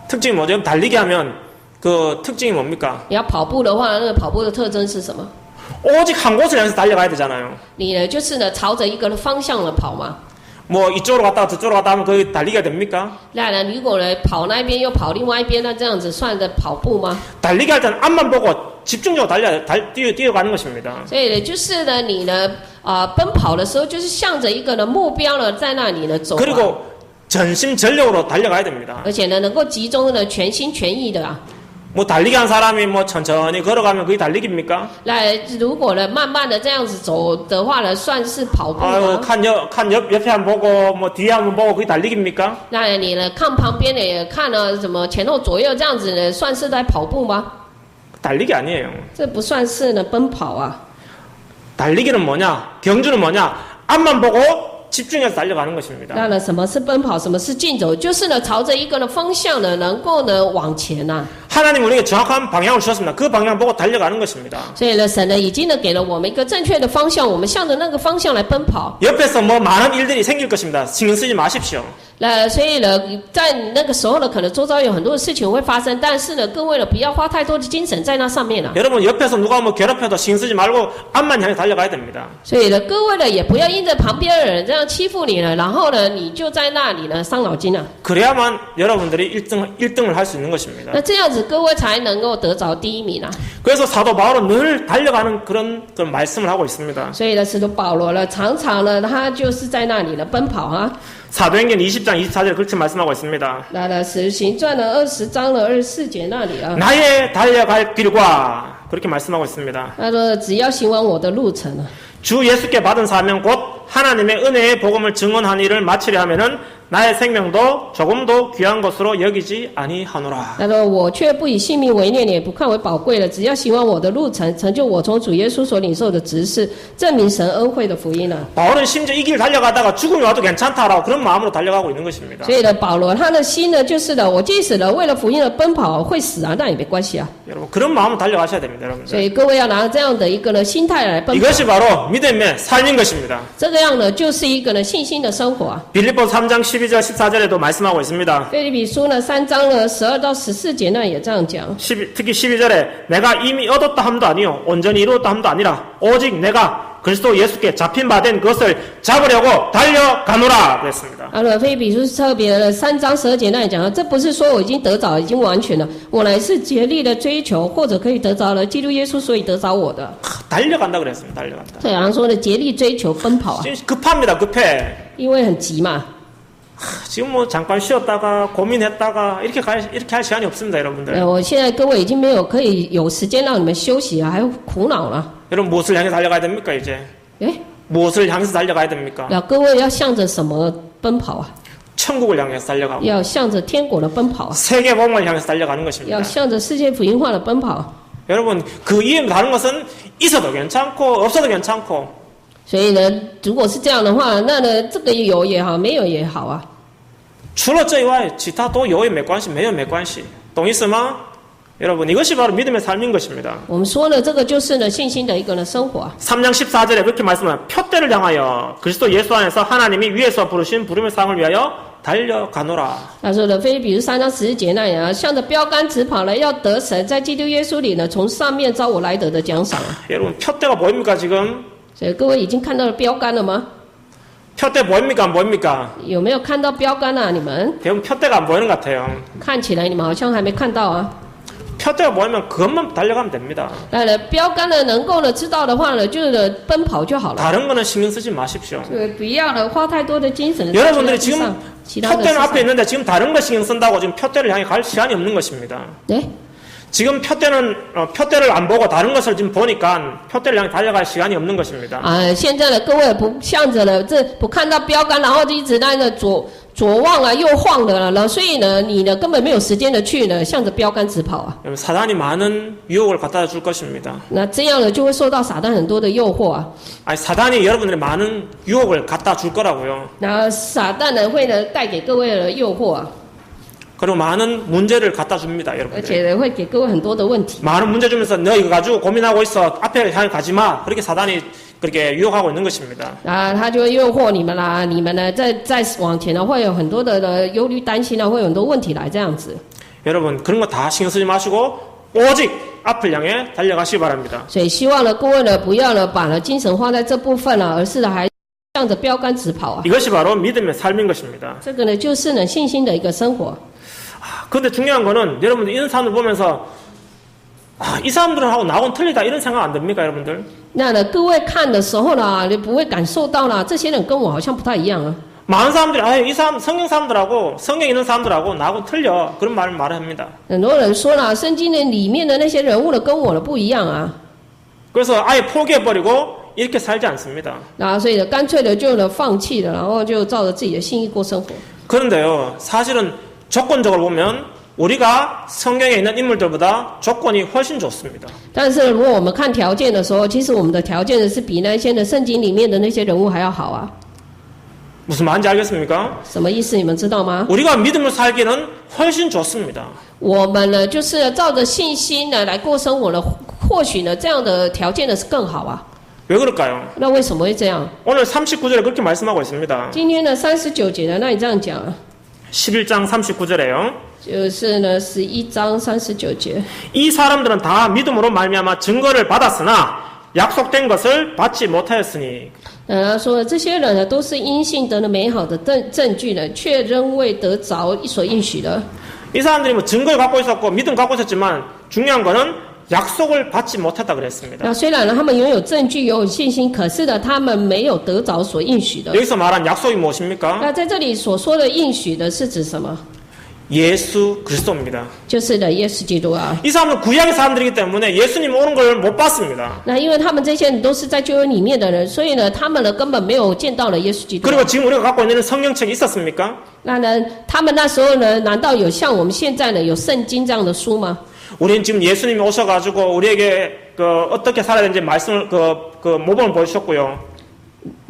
특징이 뭐죠? 달리기 하면 그 특징이 뭡니까? 你要跑步的话，那个跑步的特征是什么？ 오직 한 곳을 향해서 달려가야 되잖아요. 你呢就是呢朝着一个方向呢跑嘛。 뭐 이쪽으로 갔다가 저쪽으로 갔다 하면 그게 달리기가 됩니까? 那呢如果呢跑那边又跑另外一边，那这样子算的跑步吗？ 달리기 할 때는 앞만 보고 집중적으로 뛰어가는 것입니다. 所以呢就是呢你呢奔跑的时候，就是向着一个呢目标呢在那里呢走嘛。 그리고 전심전력으로 달려가야 됩니다. 而且呢能够集中呢全心全意的啊。 뭐 달리기 한 사람이 뭐 천천히 걸어가면 그게 달리기입니까? 那如果呢慢慢的这样子走的话呢，算是跑步 아유 吗？ 칸 옆에 한번 보고 뭐 뒤에 한번 보고 그게 달리기입니까? 那你呢看旁边的也看了什么前后左右这样子呢，算是在跑步吗？ 달리기 아니에요. 这不算是呢奔跑啊。 달리기는 뭐냐? 경주는 뭐냐? 앞만 보고 집중해서 달려가는 것입니다. 那呢什么是奔跑，什么是竞走？就是呢朝着一个呢方向呢，能够呢往前呐、 하나님 우리에게 정확한 방향을 주셨습니다. 그 방향 보고 달려가는 것입니다. 所以呢神呢已经呢给了我们一个正确的方向，我们向着那个方向来奔跑。 옆에서 뭐 많은 일들이 생길 것입니다. 신경 쓰지 마십시오. 那所以呢，在那个时候呢，可能周遭有很多的事情会发生，但是呢，各位呢，不要花太多的精神在那上面了。 여러분 옆에서 누가 뭐 괴롭혀도 신경 쓰지 말고 앞만 향해 달려가야 됩니다. 所以呢，各位呢，也不要因着旁边的人这样欺负你了，然后呢，你就在那里呢伤脑筋了。 그래야만 여러분들이 1등을 할 수 있는 것입니다. 那这样子，各位才能够得着第一名啊。 그래서 사도 바울은 늘 달려가는 그런 말씀을 하고 있습니다. 所以呢，使徒保罗呢，常常呢，他就是在那里呢奔跑啊。 사도행전 20장 24절에 그렇게 말씀하고 있습니다. 那呢，使徒行传的20章的24节那里啊， 나의 달려갈 길과 그렇게 말씀하고 있습니다. 他说只要行完我的路程啊。 주 예수께 받은 사명 곧 하나님의 은혜의 복음을 증언한 일을 마치려 하면은 나의 생명도 조금도 귀한 것으로 여기지 아니하노라. 他说：“我却不以性命为念，也不看为宝贵了，只要行完我的路程，成就我从主耶稣所领受的职事，证明神恩惠的福音了。 바울은 심지어 이 길 달려가다가 죽음이 와도 괜찮다라고 그런 마음으로 달려가고 있는 것입니다. 所以呢，保罗他的心呢，就是的，我即使呢为了福音而奔跑，会死啊，那也没关系啊。 여러분 그런 마음으로 달려가셔야 됩니다, 所以 여러분들. 各位要拿这样的一个呢心态来奔跑， 이것이 바로 믿음의 삶인 것입니다. 这个样呢就是一个呢信心的生活啊。 빌립보 3장 12절 14절에도 말씀하고 있습니다. 腓立比书呢3章呢12到14节呢也这样讲。 특히 12절에 내가 이미 얻었다 함도 아니요 온전히 이루었다 함도 아니라 오직 내가 그리스도 예수께 잡힌 바 된 것을 잡으려고 달려가노라 그랬습니다. 腓立比书特别的3章12节那里讲了，这不是说我已经得着，已经完全了，我乃是竭力的追求，或者可以得着了基督耶稣，所以得着我的。 달려간다 그랬습니다. 달려간다. 对，好像说的竭力追求奔跑啊， 지금 급합니다. 급해. 因为很急嘛。 지금 뭐 잠깐 쉬었다가 고민했다가 이렇게 할 시간이 없습니다, 여러분들. 我现在各位已经没有可以有时间让你们休息了，还有苦恼了。 여러분 무엇을 향해 달려가야 됩니까 이제? 哎， 무엇을 향해서 달려가야 됩니까? 那各位要向着什么奔跑啊？ 천국을 향해서 달려가고 要向着天国的奔跑啊， 세계 복음을 향해서 달려가는 것입니다. 要向着世界福音化的奔跑。 여러분 그 이외에 다른 것은 있어도 괜찮고 없어도 괜찮고 所以呢，如果是这样的话，那呢，这个有也好，没有也好啊。 除了这以外其他都有也没关系没有没关系懂意思吗? 여러분 이것이 바로 믿음의 삶인 것입니다. 我们说呢，这个就是呢信心的一个呢生活啊。 3장 14절에 그렇게 말씀하면 표대를 향하여 그리스도 예수 안에서 하나님이 위에서 부르신 부름의 상을 위하여 달려가노라. 他说的腓立比书3章14节那样啊，向着标杆直跑了，要得神在基督耶稣里呢从上面招我来得的奖赏啊。 여러분 표대가 보입니까 지금? 所以各位已经看到了标杆了吗？ 표대 보입니까 안 보입니까? 有没有看到标杆啊？你们 대부분 표대가 안 보이는 것 같아요. 看起来你们好像还没看到啊。 표대가 보이면 그것만 달려가면 됩니다. 那呢，标杆呢能够呢知道的话呢，就是呢奔跑就好了。 다른 거는 신경 쓰지 마십시오. 不要呢花太多的精神。 여러분들이 지금 其他的事 표대는 上 앞에 있는데 지금 다른 거 신경 쓴다고 지금 표대를 향해 갈 시간이 없는 것입니다. 对， 지금 표대를 안 보고 다른 것을 지금 보니까 표대를 향해 달려갈 시간이 없는 것입니다. 啊，现在呢，各位不向着呢，这不看到标杆，然后就一直在那左望啊，右晃的了，所以呢，你呢根本没有时间的去呢向着标杆直跑啊。 사단이 많은 유혹을 갖다 줄 것입니다. 那这样呢，就会受到撒旦很多的诱惑啊。 아니, 사단이 여러분들의 많은 유혹을 갖다 줄 거라고요. 那撒旦呢会呢带给各位的诱惑啊， 그리고 많은 문제를 갖다 줍니다, 而 여러분들. 且呢会给各位很多的问题。 많은 문제 주면서 너 이거 가지고 고민하고 있어. 앞에 향해 가지 마. 그렇게 사단이 그렇게 유혹하고 있는 것입니다. 啊，他就会诱惑你们啦，你们呢再往前呢会有很多的忧虑担心啊，会有很多问题来这样子。 여러분 그런 거 다 신경 쓰지 마시고 오직 앞을 향해 달려가시기 바랍니다. 所以希望呢各位呢不要呢把呢精神花在这部分了，而是呢还向着标杆直跑啊。 이것이 바로 믿음의 삶인 것입니다. 这个呢就是呢信心的一个生活。 그런데 중요한 거는 여러분들 이런 사람들 보면서 이 사람들하고 나하고는 틀리다 이런 생각 안 듭니까, 여러분들? 那呢各位看的时候呢，你不会感受到呢这些人跟我好像不太一样啊。 많은 사람들이 이 사람 성경 사람들하고 성경 있는 사람들하고 나하고 틀려 그런 말을 합니다. 很多人说了，圣经的里面的那些人物呢跟我的不一样啊。 그래서 아예 포기해버리고 이렇게 살지 않습니다. 然后所以呢干脆的就呢放弃了，然后就照着自己的心意过生活。 그런데요, 사실은 조건적으로 보면 우리가 성경에 있는 인물들보다 조건이 훨씬 좋습니다. 但是如果我们看条件的时候，其实我们的条件呢是比那些呢圣经里面的那些人物还要好啊。 무슨 말인지 알겠습니까? 什么意思？你们知道吗？ 우리가 믿음을 살기는 훨씬 좋습니다. 我们呢就是照着信心呢来过生活呢，或许呢这样的条件呢是更好啊。 왜 그럴까요? 那为什么会这样？ 오늘 39절에 그렇게 말씀하고 있습니다. 今天呢39节呢，那你这样讲啊， 11장 39절에요. 就是呢11章39节。 이 사람들은 다 믿음으로 말미암아 증거를 받았으나 약속된 것을 받지 못하였으니. 他说这些人呢都是因信得了美好的证据呢，却仍未得着所应许的。 이 사람들이 뭐 증거를 갖고 있었고 믿음 갖고 있었지만 중요한 거는 약속을 받지 못했다 그랬습니다. 那虽然呢他们拥有证据有信心，可是呢他们没有得着所应许的。 여기서 말한 약속이 무엇입니까? 那在这里所说的应许的是指什么？ 예수 그리스도입니다. 就是呢耶稣基督啊。 이 사람은 구약의 사람들이기 때문에 예수님 오는 걸 못 봤습니다. 那因为他们这些人都是在旧约里面的人，所以呢他们呢根本没有见到了耶稣基督。 그리고 지금 우리가 갖고 있는 성경책이 있었습니까? 那呢他们那时候呢，难道有像我们现在呢有圣经这样的书吗？ 우리는 지금 예수님이 오셔가지고 우리에게 어떻게 살아야 되는지 말씀을 모범을 보여주셨고요.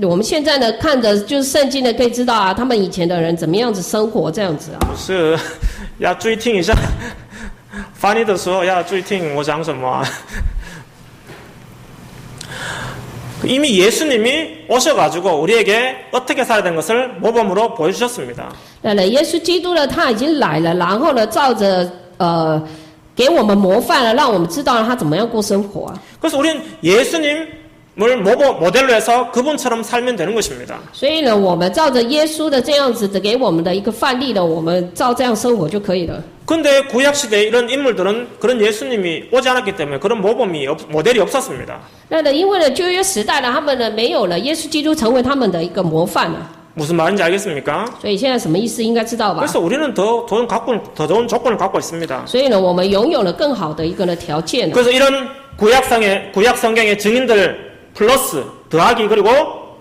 我们现在呢看的就是圣经呢，可以知道啊，他们以前的人怎么样子生活这样子啊。是，要注意听一下，翻译的时候要注意听我讲什么。 이미 예수님이 오셔가지고 우리에게 어떻게 살아야 되는 것을 모범으로 보여주셨습니다. 那呢，耶稣基督呢，他已经来了，然后呢，照着给我们模范了，让我们知道他怎么样过生活啊。 그래서 우리는 예수님을 모델로 해서 그분처럼 살면 되는 것입니다. 所以呢，我们照着耶稣的这样子的给我们的一个范例呢，我们照这样生活就可以了。 근데 구약 시대에 이런 인물들은 그런 예수님이 오지 않았기 때문에 그런 모델이 없었습니다. 那呢，因为呢，旧约时代呢，他们呢没有了耶稣基督成为他们的一个模范了。 무슨 말인지 알겠습니까? 所以现在什么意思应该知道吧？ 그래서 우리는 더 좋은 조건을 갖고 있습니다. 所以呢，我们拥有了更好的一个呢条件。 그래서 이런 구약 성경의 증인들 플러스 더하기 그리고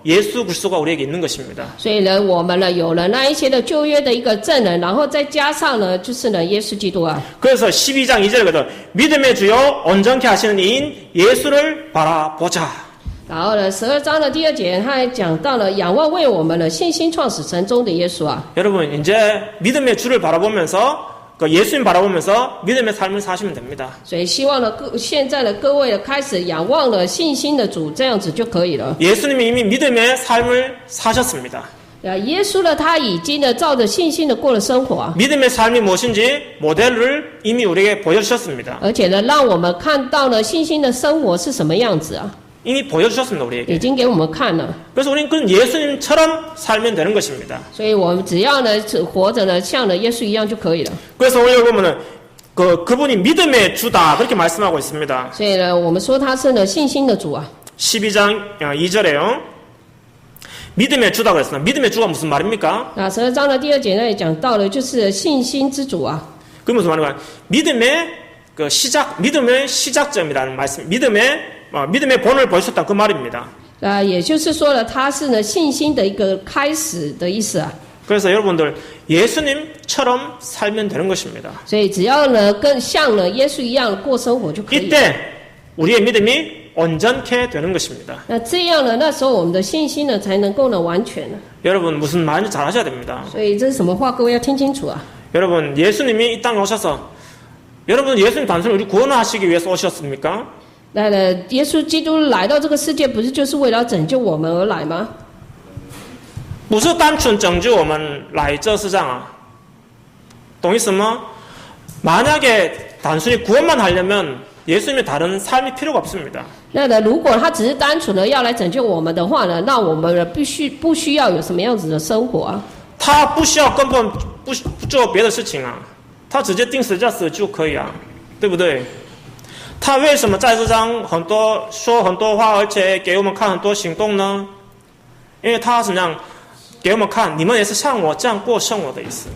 예수 그리스도가 우리에게 있는 것입니다. 所以呢，我们呢有了那一些的旧约的一个证人，然后再加上呢，就是呢耶稣基督啊。 그래서 12장 2절에거든 믿음의 주요 온전케 하시는 이인 예수를 바라보자. 然后呢，12章的第2节，他还讲到了仰望为我们的信心创始成终的耶稣啊。 여러분 이제 믿음의 주를 바라보면서 예수님 바라보면서 믿음의 삶을 사시면 됩니다. 所以希望呢，现在的各位呢开始仰望了信心的主，这样子就可以了。 예수님이 이미 믿음의 삶을 사셨습니다. 耶稣呢，他已经呢照着信心的过了生活啊， 믿음의 삶이 무엇인지 모델을 이미 우리에게 보여주셨습니다. 而且呢，让我们看到了信心的生活是什么样子啊， 이미 보여주셨습니다 우리에게. 已经给我们看了。 그래서 우리는 그 예수님처럼 살면 되는 것입니다. 所以我们只要呢活着呢，像呢耶稣一样就可以了。 그래서 오늘 보면은 그분이 믿음의 주다 그렇게 말씀하고 있습니다. 所以呢，我们说他是呢信心的主啊。 12장 2절에요. 믿음의 주다 그랬습니다. 믿음의 주가 무슨 말입니까? 那12章的第2节那里讲到了，就是信心之主啊。 그 무슨 말인가? 믿음의 그 믿음의 시작점이라는 말씀, 믿음의 본을 보여줬다 그 말입니다. 也就是说呢，它是呢信心的一个开始的意思啊。 그래서 여러분들 예수님처럼 살면 되는 것입니다. 所以只要呢更像呢耶稣一样过生活就可以。 이때 우리의 믿음이 온전케 되는 것입니다. 那这样呢，那时候我们的信心呢才能够呢完全呢。 여러분 무슨 말인지 잘 하셔야 됩니다. 所以这是什么话？各位要听清楚啊！ 여러분 예수님이 이 땅에 오셔서 여러분 예수님 단순히 우리 구원을 하시기 위해서 오셨습니까? 那耶稣基督来到这个世界，不是就是为了拯救我们而来吗？ 不是单纯拯救我们来这世上啊，懂意思吗? 만약에 단순히 구원만 하려면 예수님의 다른 삶이 필요가 없습니다. 那呢，如果他只是单纯的要来拯救我们的话呢，那我们不需要有什么样子的生活啊？ 他不需要根本不做别的事情啊，他直接钉十字架死就可以啊，对不对？他为什么在这上说很多话，而且给我们看很多行动呢？因为他是那样给我们看，你们也是像我这样过生活的意思。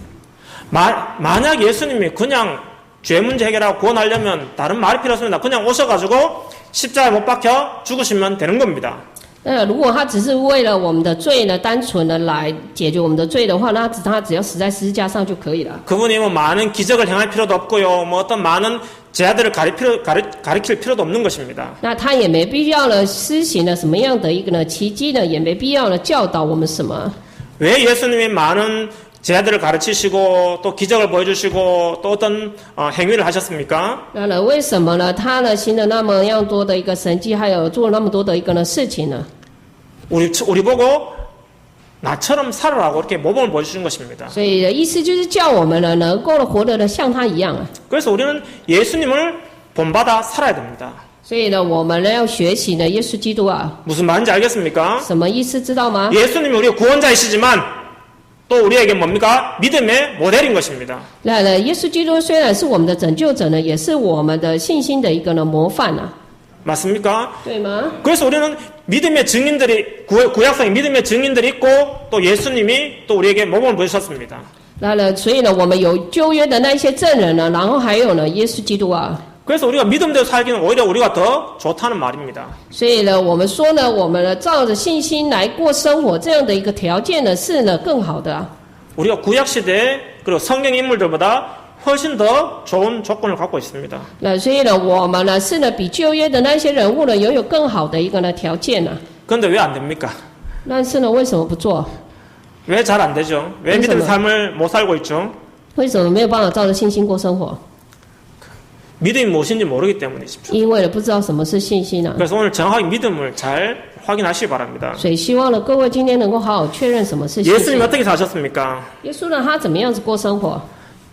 만약 예수님이 그냥 죄 문제 해결하고 구원하려면 다른 말이 필요 없습니다. 그냥 오셔가지고 십자가에 못 박혀 죽으시면 되는 겁니다. 那如果他只是为了我们的罪呢，单纯的来解决我们的罪的话，那他只要死在十字架上就可以了。 그분이 뭐 많은 기적을 행할 필요도 없고요. 뭐 어떤 많은 제자들을 가리킬 필요도 없는 것입니다. 那他也没必要呢施行了什么样的一个呢奇迹呢，也没必要呢教导我们什么。 왜 예수님이 많은 제자들을 가르치시고 또 기적을 보여주시고 또 어떤 행위를 하셨습니까? 那呢，为什么呢？他呢行了那么样多的一个神迹，还有做了那么多的一个呢事情呢？ 우리 보고 나처럼 살아라고 이렇게 모범을 보여주신 것입니다. 所以意思就是叫我们呢能够活得呢像他一样啊。 그래서 우리는 예수님을 본받아 살아야 됩니다. 所以呢，我们呢要学习呢耶稣基督啊， 무슨 말인지 알겠습니까? 什么意思知道吗？ 예수님이 우리의 구원자이시지만 또 우리에게 뭡니까? 믿음의 모델인 것입니다. 那呢，耶稣基督虽然是我们的拯救者呢，也是我们的信心的一个呢模范啊， 맞습니까? 对吗？ 그래서 우리는 믿음의 증인들이 구약성의 믿음의 증인들이 있고 또 예수님이 또 우리에게 모범을 보여주셨습니다. 那呢，所以呢，我们有旧约的那些证人呢，然后还有呢耶稣基督啊。 그래서 우리가 믿음대로 살기는 오히려 우리가 더 좋다는 말입니다. 所以呢，我们说呢，我们呢照着信心来过生活，这样的一个条件呢是呢更好的啊。 우리가 구약 시대 그리고 성경 인물들보다 훨씬 더 좋은 조건을 갖고 있습니다. 那所以呢，我们呢是呢比旧约的那些人物呢拥有更好的一个呢条件呢。 그런데 왜 안 됩니까? 但是呢，为什么不做？ 왜 잘 안 되죠? 왜 믿음의 삶을 못 살고 있죠? 为什么没有办法照着信心过生活？ 믿음이 무엇인지 모르기 때문이죠. 因为呢不知道什么是信心啊。 그래서 오늘 정확히 믿음을 잘 확인하시기 바랍니다. 所以希望呢各位今天能够好好确认什么是信 예수님 心。 어떻게 사셨습니까? 耶稣呢他怎么样子过生活？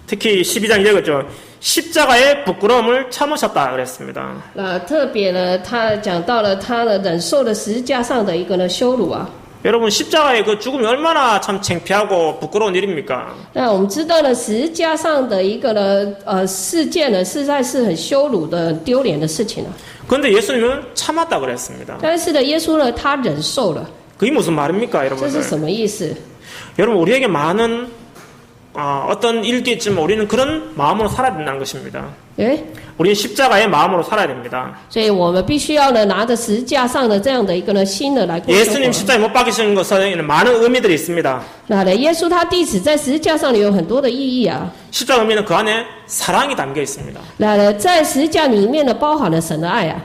특히 12장 읽었죠. 십자가의 부끄러움을 참으셨다 그랬습니다. 那特别呢，他讲到了他呢忍受了十字架上的一个呢羞辱啊。 여러분 십자가의 그 죽음이 얼마나 참 창피하고 부끄러운 일입니까? 那我们知道呢，十字架上的一个呢事件呢，实在是很羞辱的、很丢脸的事情啊。 그런데 예수님은 참았다 그랬습니다. 但是呢，耶稣呢他忍受了， 그게 무슨 말입니까, 这 여러분들? 是什么意思？ 여러분 우리에게 많은 어떤 일도 있지만 우리는 그런 마음으로 살아야 된다는 것입니다. 诶， 우리는 십자가의 마음으로 살아야 됩니다. 所以我们必须要呢拿着十字架上的这样的一个呢心呢来过生 예수님 活。 십자가에 못 박히신 것에는 많은 의미들이 있습니다. 那呢，耶稣他弟子在十字架上有很多的意义啊。 십자가 의미는 그 안에 사랑이 담겨 있습니다. 那呢，在十字架里面呢包含了神的爱啊，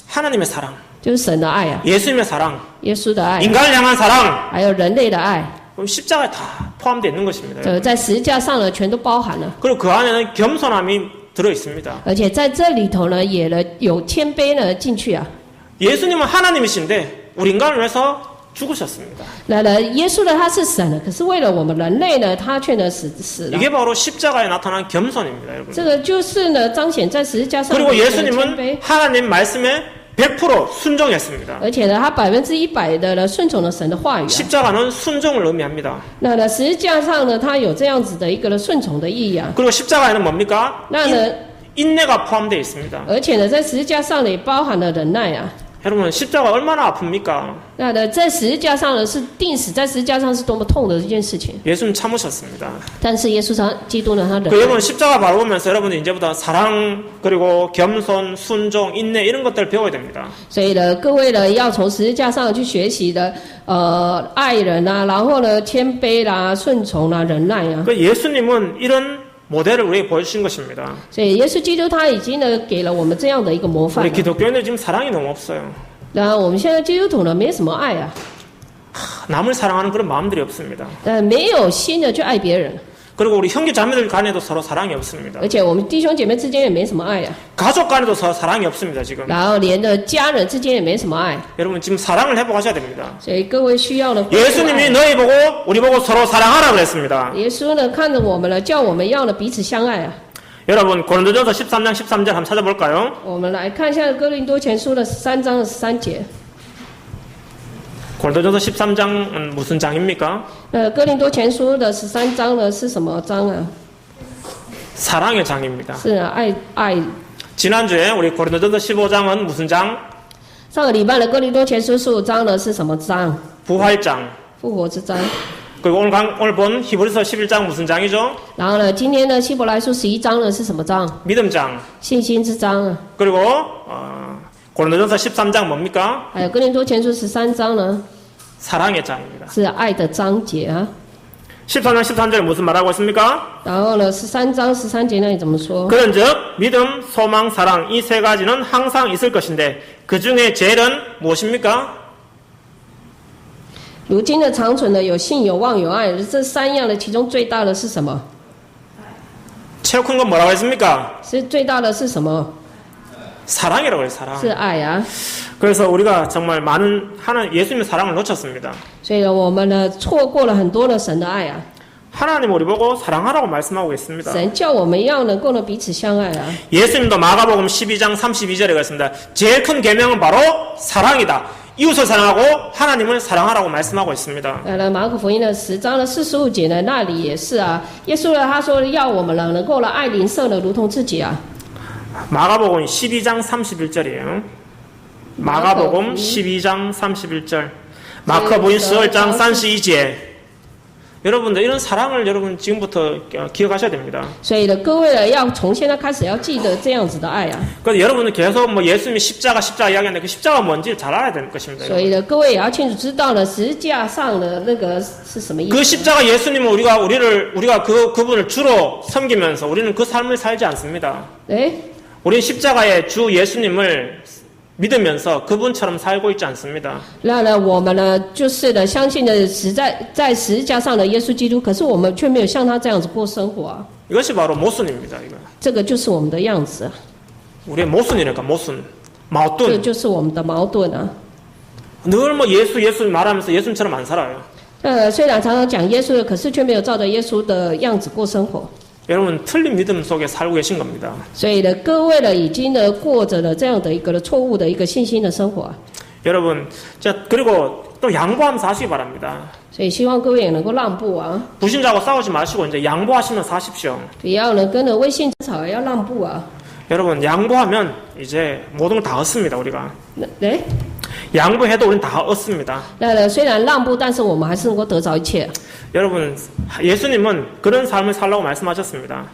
하나님의 사랑, 就是神的爱啊， 예수님의 사랑, 耶稣的爱， 인간을 향한 사랑, 还有人类的爱， 그럼 십자가에 다 포함되어 있는 것입니다. 在十字架上呢全都包含了。 그리고 그 안에는 겸손함이 들어 있습니다. 而且在这里头呢，也呢有谦卑呢进去啊。 예수님은 하나님이신데 우리 인간을 위해서 죽으셨습니다. 那呢，耶稣呢他是神了，可是为了我们人类呢，他却呢死了。 이게 바로 십자가에 나타난 겸손입니다, 여러분. 这个就是呢彰显在十字架上的 그리고 一个谦卑 예수님은 。 하나님 말씀에 100% 순종했습니다. 而且呢，他100%的呢顺从了神的话语啊。 십자가는 순종을 의미합니다. 那呢，十字架上呢，它有这样子的一个呢顺从的意义啊。 그리고 십자가에는 뭡니까? 나는- 인내가 포함되어 있습니다. 而且呢，在十字架上呢也包含了忍耐啊。 여러분 십자가 얼마나 아픕니까? 那呢，在十字架上呢是钉死在十字架上是多么痛的一件事情。 예수님 참으셨습니다. 但是耶稣基督呢，他忍 그 耐。 여러분 십자가 바라보면서 여러분이 이제부터 사랑 그리고 겸손, 순종, 인내 이런 것들을 배워야 됩니다. 所以呢，各位呢要从十字架上去学习的，爱人啊，然后呢谦卑啦、顺从啦、忍耐啊。 그 예수님은 이런 모델을 우리에게 보여주신 것입니다. 所以耶稣基督他已经呢给了我们这样的一个模范 우리 。 기독교인들 지금 사랑이 너무 없어요. 然后我们现在基督徒呢没什么爱啊， 남을 사랑하는 그런 마음들이 없습니다. 没有心的去爱别人， 그리고 우리 형제 자매들 간에도 서로 사랑이 없습니다. 而且我们弟兄姐妹之间也没什么爱啊， 가족 간에도 서로 사랑이 없습니다. 지금 然后连的家人之间也没什么爱。 여러분 지금 사랑을 회복하셔야 됩니다. 所以各位需要呢， 예수님이 너희 보고 우리 보고 서로 사랑하라 그랬습니다. 耶稣呢看着我们了，叫我们要呢彼此相爱啊。 여러분 고린도전서 13장 13절 한번 찾아볼까요? 我们来看一下哥林多前书的13章的13节。 고린도전서 13장은 무슨 장입니까? 哥林多前书的13章呢是什么章啊？ 사랑의 장입니다. 是啊爱。 지난주에 우리 고린도전서 15장은 무슨 장? 上个礼拜的哥林多前书15章呢是什么章？ 부활장. 复活之章。 그리고 오늘 본 히브리서 11장 무슨 장이죠? 然后呢，今天呢希伯来书11章呢是什么章？ 믿음장. 信心之章啊。 그리고 고린도전서 13장 뭡니까? 还有哥林多前书13章呢 사랑의 장입니다. 是爱的章节啊。 13장 13절에 무슨 말하고 있습니까? 然后呢13章13节那里怎么说？ 그런즉 믿음, 소망, 사랑 이 세 가지는 항상 있을 것인데 그 중에 제일은 무엇입니까? 如今的长存的有信有望有爱，这三样的其中最大的是什么？ 최고 큰 건 뭐라고 했습니까? 是最大的是什么？ 사랑이라고 해요. 사랑. 是爱啊。 그래서 우리가 정말 많은 예수님의 사랑을 놓쳤습니다. 所以呢，我们呢错过了很多的神的爱啊。 하나님 우리 보고 사랑하라고 말씀하고 있습니다. 神叫我们要能够呢彼此相爱啊。 예수님도 마가복음 12장 32절에 그랬습니다. 제일 큰 계명은 바로 사랑이다. 이웃을 사랑하고 하나님을 사랑하라고 말씀하고 있습니다. 马可福音的10章的45节呢，那里也是啊。耶稣呢他说要我们呢能够呢爱邻舍呢如同自己啊。 마가복음 12장 31절이에요. 마가복음 12장 31절. 마커복음 12장 32절. 여러분들 이런 사랑을 여러분 지금부터 기억하셔야 됩니다. 所以呢，各位呢要从现在开始要记得这样子的爱啊。 그래서 여러분은 계속 뭐 예수님이 십자가 이야기하는데 그 십자가 뭔지 잘 알아야 될 것입니다. 所以呢，各位也要清楚知道呢，十字架上的那个是什么意 그 思。 십자가 예수님은 우리가 그분을 주로 섬기면서 우리는 그 삶을 살지 않습니다. 哎， 우리는 십자가의 주 예수님을 믿으면서 그분처럼 살고 있지 않습니다. 那呢，我们呢就是呢相信的在十字架上的耶稣基督，可是我们却没有像他这样子过生活啊。 이것이 바로 모순입니다. 이거. 这个就是我们的样子啊， 우리의 모순이니까 모순. 这 矛盾. 就是我们的矛盾啊。 늘 뭐 예수 말하면서 예수님처럼 안 살아요. 虽然常常讲耶稣的，可是却没有照着耶稣的样子过生活。 여러분 틀린 믿음 속에 살고 계신 겁니다. 所以呢，各位呢已经呢过着了这样的一个错误的一个信心的生活啊。 여러분, 자 그리고 또 양보하면서 하시기 바랍니다. 所以希望各位也能够让步啊， 불신자하고 싸우지 마시고 이제 양보하시면서 하십시오. 不要呢跟着微信吵，要让步啊。 여러분 양보하면 이제 모든 걸 다 얻습니다. 우리가 哎， 양보해도 우리는 다 얻습니다. 那虽然让步，但是我们还是能够得着一切。 여러분 예수님은 그런 삶을 살라고 말씀하셨습니다.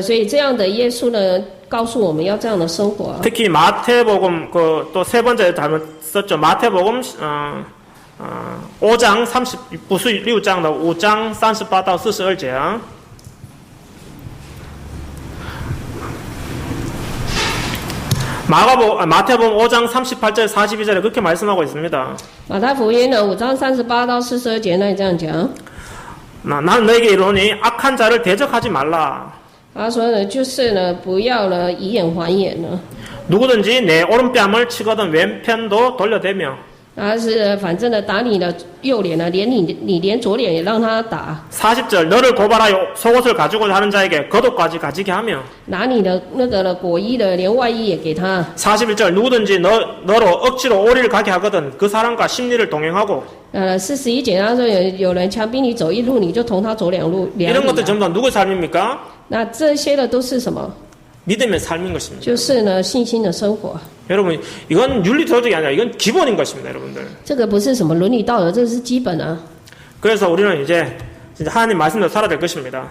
所以这样的耶稣呢，告诉我们要这样的生活啊。 특히 마태복음 또 세 번째 잘못 썼죠. 마태복음 5장 不是6章的5章38到42节啊。 마태복음 5장 38절 42절에 그렇게 말씀하고 있습니다. 马太福音呢5章38到42节那里这样讲， 나는 너에게 이르노니 악한 자를 대적하지 말라. 他说呢，就是呢，不要呢以眼还眼呢， 누구든지 내 오른뺨을 치거든 왼편도 돌려대며. 他是反正呢打你的右脸呢，连你连左脸也让他打， 40절 너를 고발하여 속옷을 가지고자 하는 자에게 겉옷까지 가지게 하며. 拿你的那个呢裹衣的，连外衣也给他。 41절 누구든지 너로 억지로 오리를 가게 하거든 그 사람과 심리를 동행하고. 41节他说有人强逼你走一路，你就同他走两 이런 里 것들 啊。 전부 다 누구의 삶입니까? 那这些的都是什么？ 믿음의 삶인 것입니다. 就是呢信心的生活。 여러분, 이건 윤리도덕이 아니라 이건 기본인 것입니다, 여러분들. 这个不是什么伦理道德，这是基本啊。 그래서 우리는 이제 진짜 하나님 말씀대로 살아야 될 것입니다.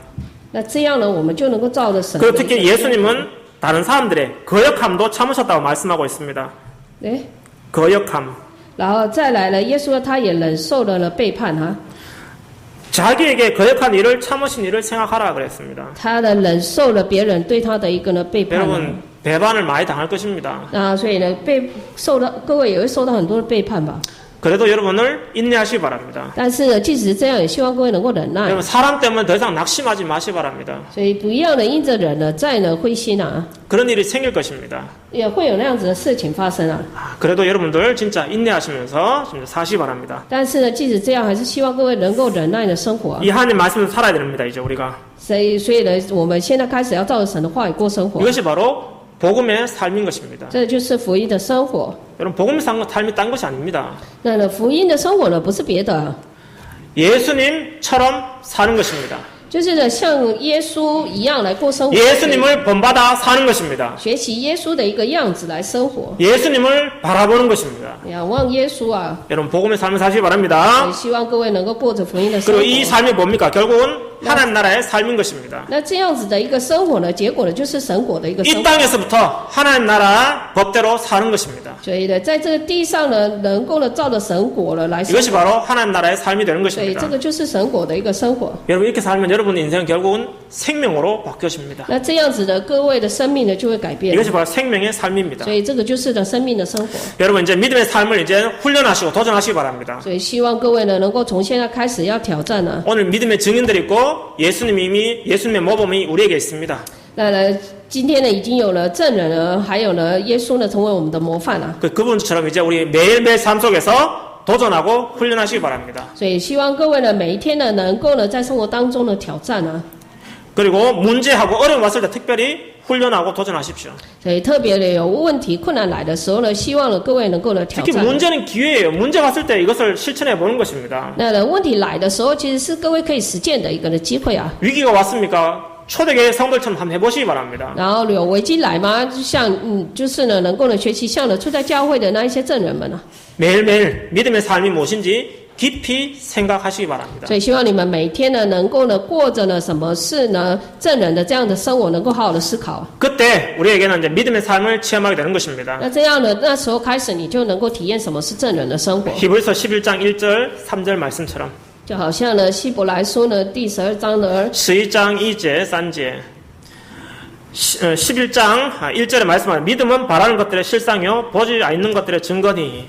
那这样呢，我们就能够照着神的 그리고 특히 예수님은 다른 사람들의 거역함도 참으셨다고 말씀하고 있습니다. 哎， 거역함. 然后再来呢，耶稣他也忍受了呢背叛哈， 자기에게 거역한 일을 참으신 일을 생각하라 그랬습니다. 他的忍受了别人对他的一个呢背叛啊。 여러분, 배반을 많이 당할 것입니다. 那所以呢，各位也会受到很多的背叛吧。 그래도 여러분을 인내하시기 바랍니다. 但是呢，即使这样，也希望各位能够忍耐。 여러분, 사람 때문에 더 이상 낙심하지 마시기 바랍니다. 所以不要呢因着人呢再呢灰心啊， 그런 일이 생길 것입니다. 也会有那样子的事情发生啊。 그래도 여러분들 진짜 인내하시면서 진짜 사시기 바랍니다. 但是呢，即使这样，还是希望各位能够忍耐的生活啊。 이 하나님 말씀을 살아야 됩니다. 이제 우리가 所以呢，我们现在开始要照着神的话语过生活， 이것이 바로 복음의 삶인 것입니다. 这就是福音的生活。 여러분, 복음의 삶이 딴 것이 아닙니다. 那呢，福音的生活呢，不是别的啊， 예수님처럼 사는 것입니다. 就是呢，像耶稣一样来过生活， 예수님을 본받아 사는 것입니다. 学习耶稣的一个样子来生活， 예수님을 바라보는 것입니다. 仰望耶稣啊。 여러분, 복음의 삶을 사시기 바랍니다. 也希望各位能够过着福音的生 그리고 活。 이 삶이 뭡니까? 결국은 하나님 나라의 삶인 것입니다. 那这样子的一个生活呢，结果呢，就是神国的一个生 이 活。 땅에서부터 하나님 나라 법대로 사는 것입니다. 所以呢，在这个地上呢，能够呢，照着神国呢来生 이것이 活。 바로 하나님 나라의 삶이 되는 所以 것입니다. 这个就是神国的一个生活。 여러분, 이렇게 살면 여러분의 인생은 결국은 생명으로 바뀌어집니다. 那这样子的各位的生命呢，就会改变。 이것이 바로 생명의 삶입니다. 所以这个就是呢生命的生活。 여러분, 이제 믿음의 삶을 이제 훈련하시고 도전하시기 바랍니다. 所以希望各位呢，能够从现在开始要挑战呢。 오늘 믿음의 증인들이 있고 예수님의 모범이 우리에게 있습니다. 那呢，今天呢已经有了证人呢，还有呢耶稣呢成为我们的模范了。 그분처럼 이제 우리 매일매일 삶 속에서 도전하고 훈련하시기 바랍니다. 所以希望各位呢每一天呢能够呢在生活当中呢挑战啊。 그리고 문제하고 어려움 왔을 때 특별히 훈련하고 도전하십시오. 所以特别的有问题困难来的时候呢，希望呢各位能够呢挑 특히 战。 문제는 기회예요. 문제 왔을 때 이것을 실천해 보는 것입니다. 那呢问题来的时候，其实是各位可以实践的一个的机会啊。 위기가 왔습니까? 초대교회 성도들처럼 한번 해보시기 바랍니다. 然后有危机来吗？就像就是呢能够呢学习像呢初代教会的那一些证人们啊。 매일매일 믿음의 삶이 무엇인지 깊이 생각하시기 바랍니다. 所以希望你们每天呢能够呢过着呢什么是呢证人的这样的生活，能够好好的思考。 그때 우리에게는 이제 믿음의 삶을 체험하게 되는 것입니다. 那这样呢，那时候开始你就能够体验什么是证人的生活， 히브리서 11장 1절 3절 말씀처럼 就好像呢希伯来书呢第12章的 12장 2절 3절 11장 1절에 말씀하는 믿음은 바라는 것들의 실상이요 보지 않는 것들의 증거니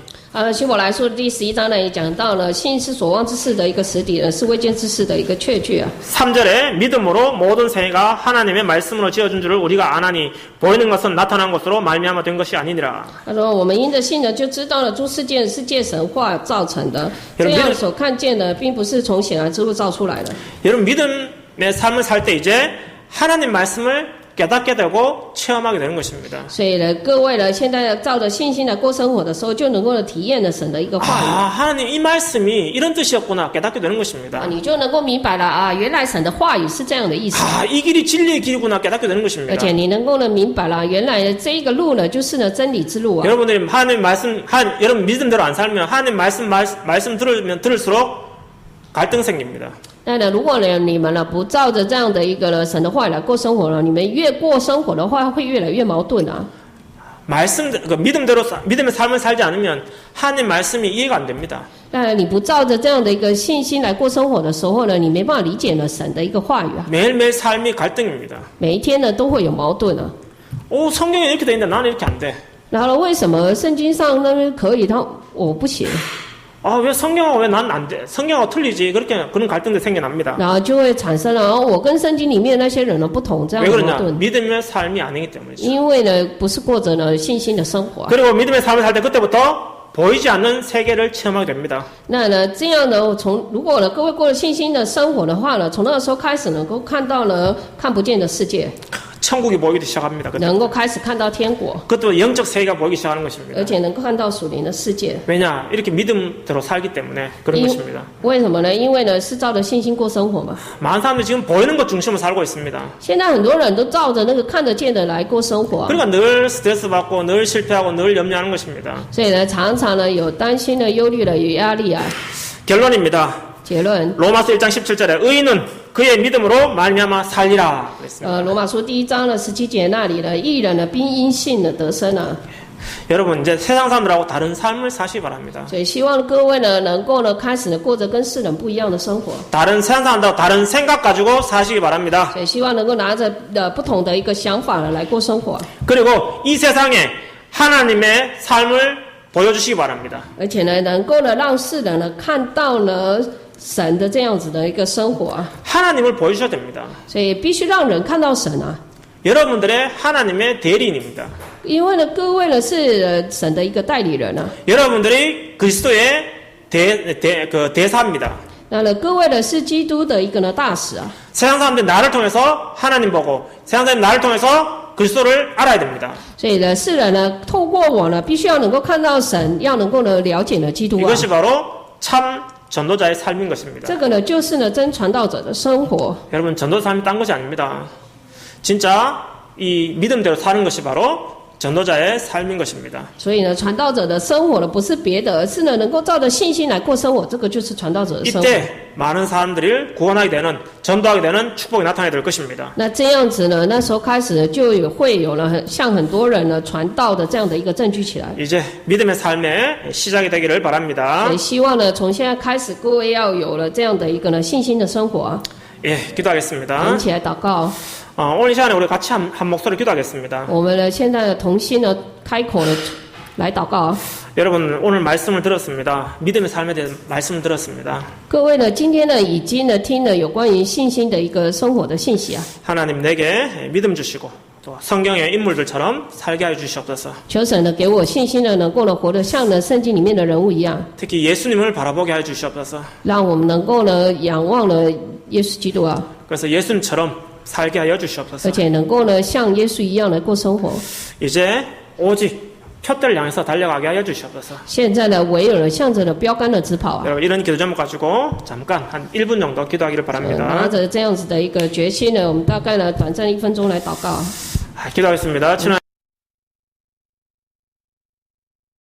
希伯来书第11章呢也讲到了信是所望之事的一个实底呢，是未见之事的一个确据啊。 3절에 믿음으로 모든 생애가 하나님의 말씀으로 지어준 줄을 우리가 아나니 보이는 것은 나타난 것으로 말미암아 된 것이 아니니라. 他说我们因着信呢就知道了诸事件是借神话造成的，这样所看见的并不是从显然之路造出来的。 여러분 믿음의 삶을 살 때 이제 하나님 말씀을 깨닫게 되고 체험하게 되는 것입니다. 所以呢，各位呢，现在照着信心来过生活的时候，就能够体验了神的一个话语。 하나님 이 말씀이 이런 뜻이었구나 깨닫게 되는 것입니다. 你就能够明白了啊，原来神的话语是这样的意思。 이 길이 진리의 길이구나 깨닫게 되는 而 것입니다. 且你能够呢明白了，原来这一个路呢，就是呢真理之路啊。 여러분들이 하나님 말씀, 여러분 믿음대로 안 살면 하나님 말씀 들을수록 갈등 생깁니다. 那呢，如果呢你们呢不照着这样的一个呢神的话语来过生活了，你们越过生活的话，会越来越矛盾啊。 믿음의 삶을 살지 않으면 하나님 말씀이 이해가 안 됩니다. 那你不照着这样的一个信心来过生活的时候呢，你没办法理解呢神的一个话语啊。 매일매일 삶이 갈등입니다. 每一天呢都会有矛盾啊。 성경에 이렇게 돼 있는데 나는 이렇게 안 돼. 然后呢，为什么圣经上那边可以，我不行？ 왜 성경하고 왜 난 안 돼? 성경하고 틀리지? 그런 갈등도 생겨납니다. 然后就会产生了我跟圣经里面那些人呢不同这样 왜 的矛 그러냐? 盾。 믿음의 삶이 아니기 때문이죠. 因为呢不是过着呢信心的生活啊。 그리고 믿음의 삶을 살 때 그때부터 보이지 않는 세계를 체험하게 됩니다. 那呢这样呢，如果呢各位过了信心的生活的话呢，从那个时候开始能够看到呢看不见的世界。 천국이 보이기 시작합니다. 그때. 能够开始看到天国， 그것도 영적 세계가 보이기 시작하는 것입니다. 而且能够看到属灵的世界。 왜냐? 이렇게 믿음대로 살기 때문에 그런 因 것입니다. 为什么呢？因为呢是照着信心过生活嘛。 많은 사람들이 지금 보이는 것 중심으로 살고 있습니다. 现在很多人都照着那个看得见的来过生活、啊， 그러니까 늘 스트레스 받고 늘 실패하고 늘 염려하는 것입니다. 所以呢常常呢有担心的、忧虑的、有压力啊。 결론입니다. 结论， 로마서 1장 17절에 의인은 그의 믿음으로 말미암아 살리라 그랬습니다. 罗马书第1章的17节那里呢，义人呢并因信的得生啊。 여러분 이제 세상 사람들하고 다른 삶을 사시기 바랍니다. 所以希望各位呢能够呢开始呢过着跟世人不一样的生活。 다른 세상 사람들하고 다른 생각 가지고 사시기 바랍니다. 所以希望能够拿着不同的一个想法呢来过生活， 그리고 이 세상에 하나님의 삶을 보여주시기 바랍니다. 而且呢能够呢让世人呢看到呢神的这样子的一个生活啊。 하나님을 보여주셔야 됩니다. 所以必须让人看到神啊。 여러분들의 하나님의 대리인입니다. 因为呢，各位呢是神的一个代理人啊， 여러분들이 그리스도의 대사입니다. 那呢，各位呢是基督的一个呢大使啊， 세상 사람들이 나를 통해서 하나님 보고 세상 사람들이 나를 통해서 그리스도를 알아야 됩니다. 所以呢，世人呢透过我呢，必须要能够看到神，要能够呢了解呢基督啊， 이것이 바로 참 전도자의 삶인 것입니다. 这个呢就是呢真传道者的生活。 여러분 전도 삶이 딴 것이 아닙니다. 진짜 이 믿음대로 사는 것이 바로 전도자의 삶인 것입니다. 所以呢，传道者的生活呢不是别的，而是呢能够照着信心来过生活，这个就是传道者的生活。 이때 많은 사람들을 구원하게 되는 전도하게 되는 축복이 나타나게 될 것입니다. 那这样子呢，那时候开始就会有了像很多人呢传道的这样的一个证据起来。 이제 믿음의 삶의 시작이 되기를 바랍니다. 所以希望呢，从现在开始，各位要有了这样的一个呢信心的生活啊。 예, 我 기도하겠습니다. 们一起来祷告。 오늘 이 시간에 우리 같이 한 목소리 기도하겠습니다. 我们呢现在的同心呢开口呢来祷告啊。 여러분 오늘 말씀을 들었습니다. 믿음의 삶에 대한 말씀을 들었습니다. 各位呢，今天呢已经呢听了有关于信心的一个生活的信息啊。 하나님 내게 믿음 주시고 또 성경의 인물들처럼 살게 해 주시옵소서. 求神呢给我信心呢，能够呢活得像呢圣经里面的人物一样， 특히 예수님을 바라보게 해 주시옵소서. 让我们能够呢仰望呢耶稣基督啊， 그래서 예수님처럼 살게 하여 而 주시옵소서. 且能够呢像耶稣一样来过生活。 이제 오직 표대를 향해서 달려가게 하여 주시옵소서. 现在呢唯有呢向着呢标杆的直跑啊。 여러분 이런 기도 제목 가지고 잠깐 한 1분 정도 기도하기를 拿 바랍니다. 着这样子的一个决心呢，我们大概呢短暂1分钟来祷告啊。 기도하겠습니다.